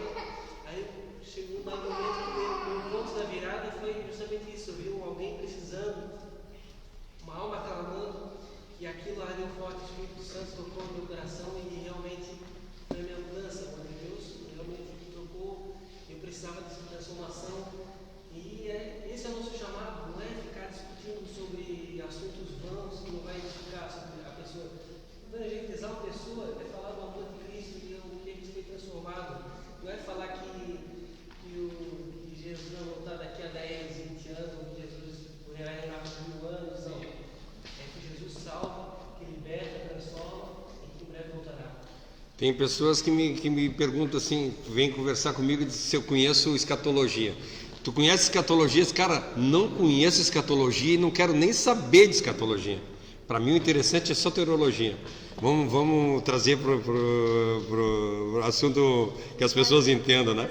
Aí chegou um dado momento que o ponto da virada foi justamente isso. Eu vi alguém precisando, uma alma clamando, e aquilo ardeu forte, o Espírito Santo tocou no meu coração e realmente foi a minha mudança. Quando Deus realmente me tocou, eu precisava dessa transformação. E esse é o nosso chamado, não é ficar discutindo sobre assuntos vãos que não vai edificar sobre a pessoa. Evangelizar uma pessoa é falar do amor de Cristo e o que a gente foi transformado. Não é falar que Jesus vai voltar daqui a 10, 20 anos, que Jesus vai reinar por 1000 anos, não. É que Jesus salva, que liberta, transforma e que em breve voltará. Tem pessoas que me perguntam assim, vêm conversar comigo e dizem se eu conheço escatologia. Tu conhece escatologia? Cara, não conheço escatologia e não quero nem saber de escatologia. Para mim o interessante é soteriologia. Vamos trazer para o assunto que as pessoas entendam, né?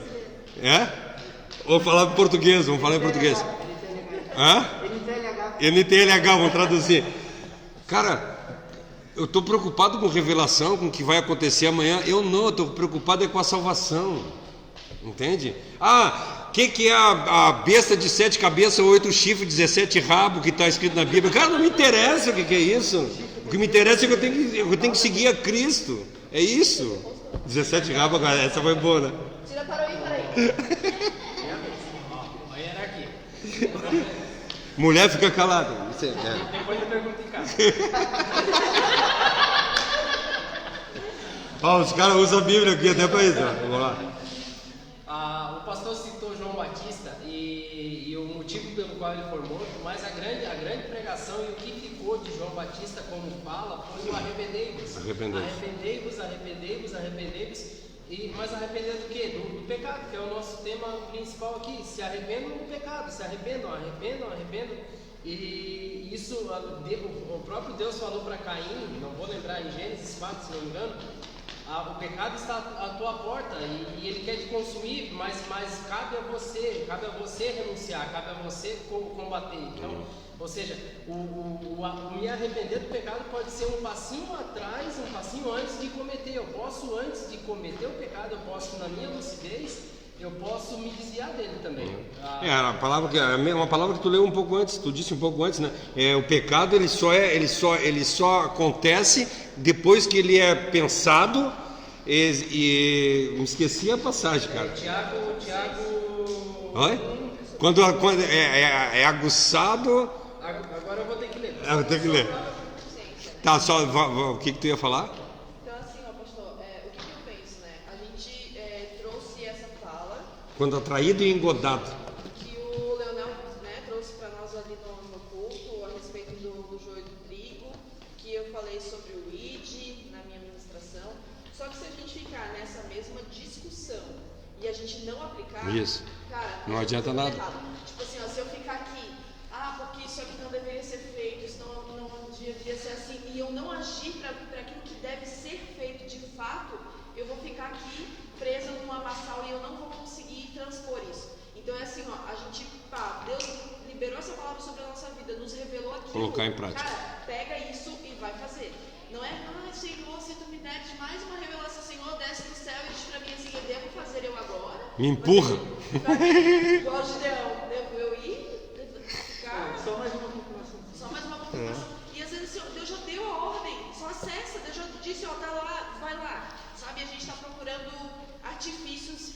Vou falar em português, vamos falar em português. Hã? NTLH, vamos traduzir. Cara, eu estou preocupado com revelação, com o que vai acontecer amanhã. Eu estou preocupado com a salvação. Entende? Que é a besta de 7 cabeças, 8 chifres, 17 rabos que está escrito na Bíblia? Cara, não me interessa o que é isso. O que me interessa é que eu tenho que seguir a Cristo. É isso. 17 rabos, agora, essa foi boa, né? Tira para aí. A hierarquia. Mulher fica calada. Depois eu pergunto em casa. Os caras usam a Bíblia aqui até para isso. Vamos lá. O pastor citou João Batista e o motivo pelo qual ele formou, mas a grande pregação e o que ficou de João Batista como fala foi o arrependei-vos. Arrependei-vos. Mas arrepender do quê? Do pecado, que é o nosso tema principal aqui. Se arrependam do pecado, se arrependam. E isso o próprio Deus falou para Caim, não vou lembrar em Gênesis 4, se não me engano. O pecado está à tua porta e ele quer te consumir, mas cabe a você renunciar, cabe a você combater. Então, ou seja, me arrepender do pecado pode ser um passinho atrás, um passinho antes de cometer. Eu posso, antes de cometer o pecado, eu posso, na minha lucidez, eu posso me desviar dele também. A palavra que uma palavra que tu leu um pouco antes, tu disse um pouco antes, né? O pecado ele só acontece depois que ele é pensado e me esqueci a passagem, cara. Tiago. Oi? Quando é aguçado. Agora eu vou ter que ler. Eu tenho que ler. Tá, só o que tu ia falar? Então, assim, pastor, o que eu penso, né? A gente trouxe essa fala. Quando atraído e engodado. Que o Leonel, né, trouxe para nós ali no culto a respeito do joio do trigo, que eu falei sobre o ID na minha ministração. Só que se a gente ficar nessa mesma discussão e a gente não aplicar, isso, cara, não adianta nada. Tipo assim, se eu ficar aqui, porque isso aqui não deveria ser feito, isso não deveria ser assim, e eu não agir para aquilo que deve ser feito de fato, eu vou ficar aqui presa num lamaçal e eu não vou conseguir transpor isso. Então é assim, a gente, Deus liberou essa palavra sobre a nossa vida, nos revelou aquilo. Colocar em prática. Cara, pega isso e vai fazer. Não é, Senhor, se tu me deres mais uma revelação, Senhor, desce do céu e diz para mim assim, eu devo fazer eu agora? Me empurra. Igual o Gideão, devo eu ir? Ficar? Só mais uma confirmação. E às vezes Deus já deu a ordem, só acessa, Deus já disse, tá lá, vai lá. Sabe, a gente está procurando artifícios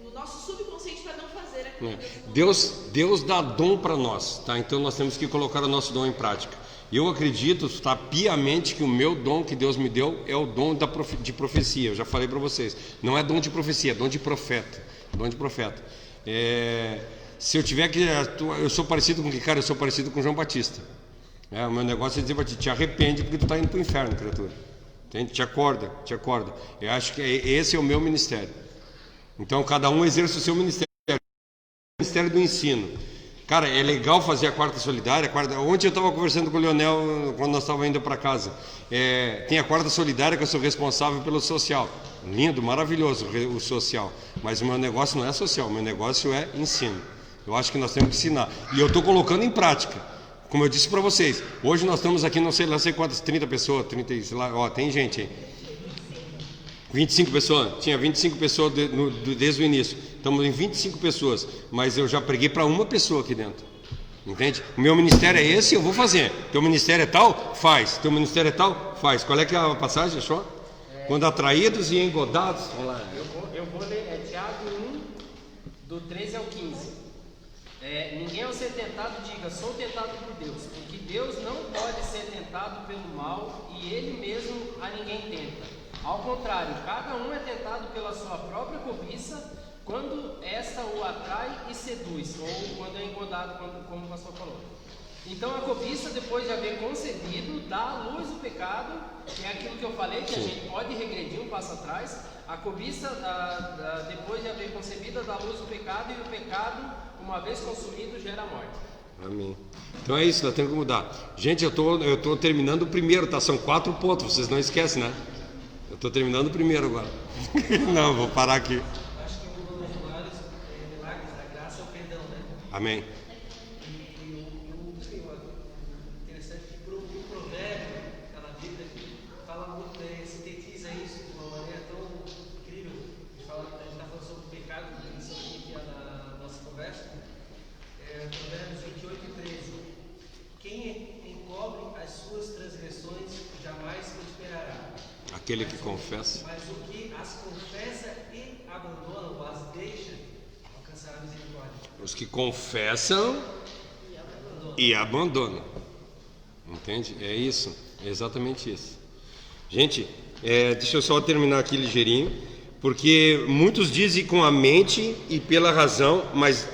no nosso subconsciente para não fazer aquilo. Deus dá dom para nós, tá? Então nós temos que colocar o nosso dom em prática. Eu acredito, piamente que o meu dom que Deus me deu é o dom de profecia. Eu já falei para vocês, não é dom de profecia, é dom de profeta. Se eu tiver que, eu sou parecido com que cara? Eu sou parecido com João Batista. O meu negócio é dizer para ti, te arrepende porque tu está indo para o inferno, criatura. Entende? Te acorda. Eu acho que esse é o meu ministério. Então cada um exerce o seu ministério. O ministério do ensino. Cara, é legal fazer a quarta solidária. Ontem eu estava conversando com o Leonel quando nós estávamos indo para casa. Tem a quarta solidária que eu sou responsável pelo social. Lindo, maravilhoso o social. Mas o meu negócio não é social, o meu negócio é ensino. Eu acho que nós temos que ensinar. E eu estou colocando em prática. Como eu disse para vocês, hoje nós estamos aqui, não sei quantas, 30 pessoas, 30, sei lá, tem gente aí. 25 pessoas, tinha 25 pessoas desde o início. Estamos em 25 pessoas, mas eu já preguei para uma pessoa aqui dentro. Entende? O meu ministério é esse, eu vou fazer. Teu ministério é tal? Faz. Teu ministério é tal? Faz. Qual é que é a passagem, achou? Quando atraídos e engodados. Vamos lá. Eu vou ler Tiago 1, do 13 ao 15. Ninguém ao ser tentado diga, sou tentado por Deus, porque Deus não pode ser tentado pelo mal e Ele mesmo a ninguém tenta. Ao contrário, cada um é tentado pela sua própria cobiça, quando esta o atrai e seduz, ou quando é engodado, como o pastor falou. Então a cobiça, depois de haver concebido, dá à luz o pecado, que é aquilo que eu falei, que a gente pode regredir um passo atrás. A cobiça, depois de haver concebido, dá à luz o pecado, e o pecado, uma vez consumido, gera a morte. Amém. Então é isso, nós temos que mudar. Gente, eu tô terminando o primeiro, tá? São 4 pontos, vocês não esquecem, né? Eu estou terminando o primeiro agora. Não, vou parar aqui. Acho que um dos lares Amém. Interessante que o provérbio que está na Bíblia fala muito, sintetiza isso de uma maneira tão incrível. A gente está falando sobre o pecado, isso aqui que é na nossa conversa. Provérbios 28:13. Quem encobre as suas transgressões jamais prosperará. Aquele que confessa. Mas o que as confessa e abandona, ou as deixa, alcançará a misericórdia. Os que confessam e abandonam. Entende? É isso. É exatamente isso. Gente, deixa eu só terminar aqui ligeirinho. Porque muitos dizem com a mente e pela razão, mas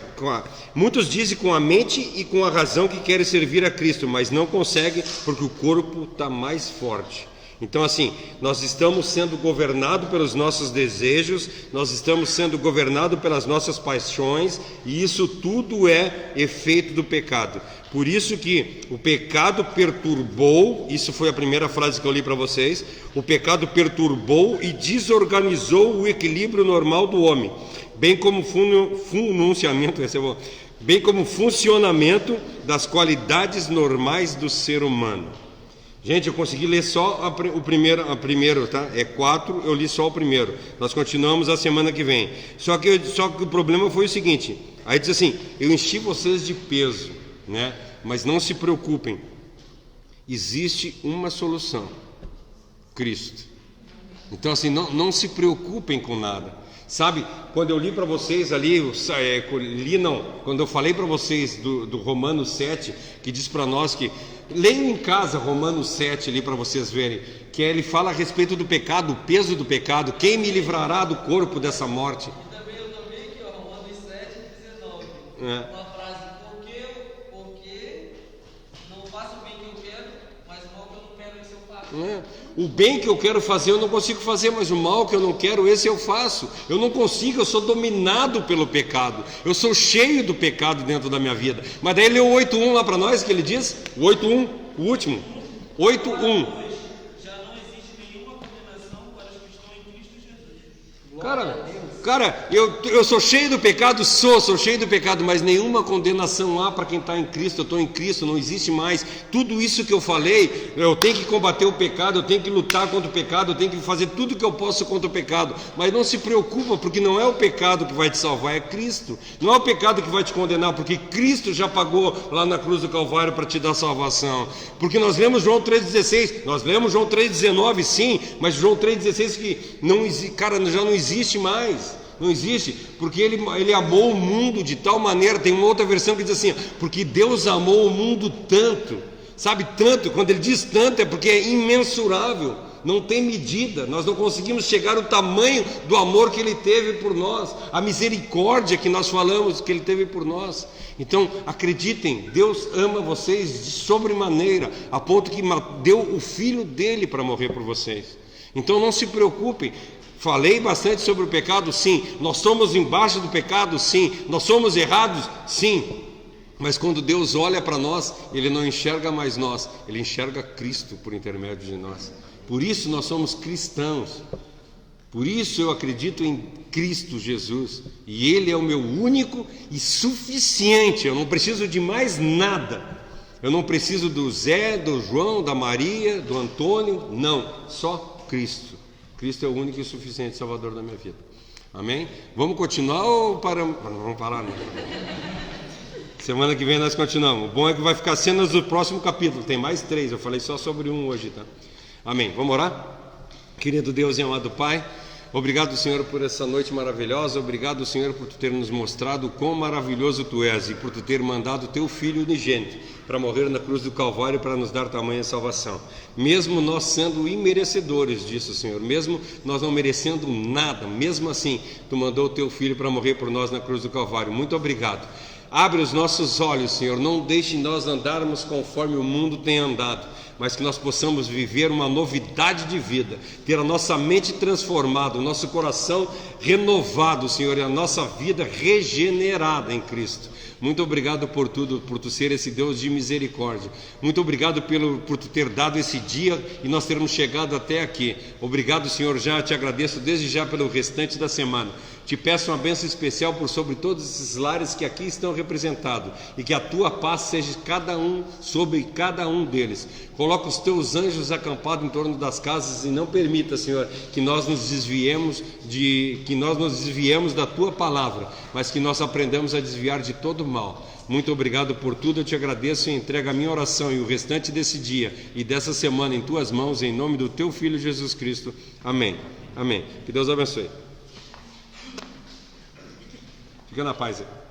muitos dizem com a mente e com a razão que querem servir a Cristo, mas não conseguem porque o corpo está mais forte. Então assim, nós estamos sendo governados pelos nossos desejos, nós estamos sendo governados pelas nossas paixões, e isso tudo é efeito do pecado. Por isso que o pecado perturbou, isso foi a primeira frase que eu li para vocês, o pecado perturbou e desorganizou o equilíbrio normal do homem, bem como funcionamento das qualidades normais do ser humano. Gente, eu consegui ler só o primeiro, tá? É 4, eu li só o primeiro. Nós continuamos a semana que vem. Só que o problema foi o seguinte. Aí diz assim, eu enchi vocês de peso, né? Mas não se preocupem. Existe uma solução. Cristo. Então assim, não se preocupem com nada. Sabe, quando eu li para vocês ali, quando eu falei para vocês do Romanos 7, que diz para nós que, leiam em casa Romanos 7 ali para vocês verem, que ele fala a respeito do pecado, o peso do pecado, quem me livrará do corpo dessa morte? Eu também aqui, ó, Romanos 7:19, uma frase, porque não faço o bem que eu quero, mas o mal que eu não quero, esse eu faço. O bem que eu quero fazer eu não consigo fazer, mas o mal que eu não quero, esse eu faço. Eu não consigo, eu sou dominado pelo pecado. Eu sou cheio do pecado dentro da minha vida. Mas daí ele leu o 8.1 lá para nós, que ele diz, o 8.1, o último, 8.1. Já não existe nenhuma condenação para os que estão em Cristo Jesus. Cara, eu sou cheio do pecado, sou cheio do pecado, mas nenhuma condenação há para quem está em Cristo. Eu estou em Cristo, não existe mais. Tudo isso que eu falei, eu tenho que combater o pecado, eu tenho que lutar contra o pecado, eu tenho que fazer tudo que eu posso contra o pecado. Mas não se preocupa, porque não é o pecado que vai te salvar, é Cristo. Não é o pecado que vai te condenar, porque Cristo já pagou lá na cruz do Calvário para te dar salvação. Porque nós lemos João 3,16, nós lemos João 3,19, sim, mas João 3,16 que já não existe mais. Não existe, porque ele amou o mundo de tal maneira. Tem uma outra versão que diz assim, porque Deus amou o mundo tanto, sabe, tanto, quando ele diz tanto é porque é imensurável, não tem medida, nós não conseguimos chegar ao tamanho do amor que ele teve por nós, a misericórdia que nós falamos que ele teve por nós. Então acreditem, Deus ama vocês de sobremaneira, a ponto que deu o filho dele para morrer por vocês. Então não se preocupem. Falei bastante sobre o pecado, sim. Nós somos embaixo do pecado, sim. Nós somos errados, sim. Mas quando Deus olha para nós, Ele não enxerga mais nós, Ele enxerga Cristo por intermédio de nós. Por isso nós somos cristãos. Por isso eu acredito em Cristo Jesus. E Ele é o meu único e suficiente. Eu não preciso de mais nada. Eu não preciso do Zé, do João, da Maria, do Antônio. Não, só Cristo. Cristo é o único e suficiente Salvador da minha vida. Amém? Vamos continuar ou paramos? Vamos parar, né? Semana que vem nós continuamos. O bom é que vai ficar cenas do próximo capítulo. Tem mais 3, eu falei só sobre um hoje, tá? Amém. Vamos orar? Querido Deus e amado Pai, obrigado, Senhor, por essa noite maravilhosa. Obrigado, Senhor, por Tu ter nos mostrado o quão maravilhoso Tu és e por Tu ter mandado o Teu Filho unigênito para morrer na cruz do Calvário para nos dar tamanha salvação. Mesmo nós sendo imerecedores disso, Senhor, mesmo nós não merecendo nada, mesmo assim, Tu mandou o Teu Filho para morrer por nós na cruz do Calvário. Muito obrigado. Abre os nossos olhos, Senhor, não deixe nós andarmos conforme o mundo tem andado, mas que nós possamos viver uma novidade de vida, ter a nossa mente transformada, o nosso coração renovado, Senhor, e a nossa vida regenerada em Cristo. Muito obrigado por tudo, por Tu ser esse Deus de misericórdia. Muito obrigado por Tu ter dado esse dia e nós termos chegado até aqui. Obrigado, Senhor, já te agradeço desde já pelo restante da semana. Te peço uma bênção especial por sobre todos esses lares que aqui estão representados, e que a tua paz seja sobre cada um deles. Coloca os teus anjos acampados em torno das casas e não permita, Senhor, que nós nos desviemos da tua palavra, mas que nós aprendamos a desviar de todo o mal. Muito obrigado por tudo, eu te agradeço e entrego a minha oração e o restante desse dia e dessa semana em tuas mãos, em nome do teu Filho Jesus Cristo. Amém. Amém. Que Deus abençoe. Fica na paz aí.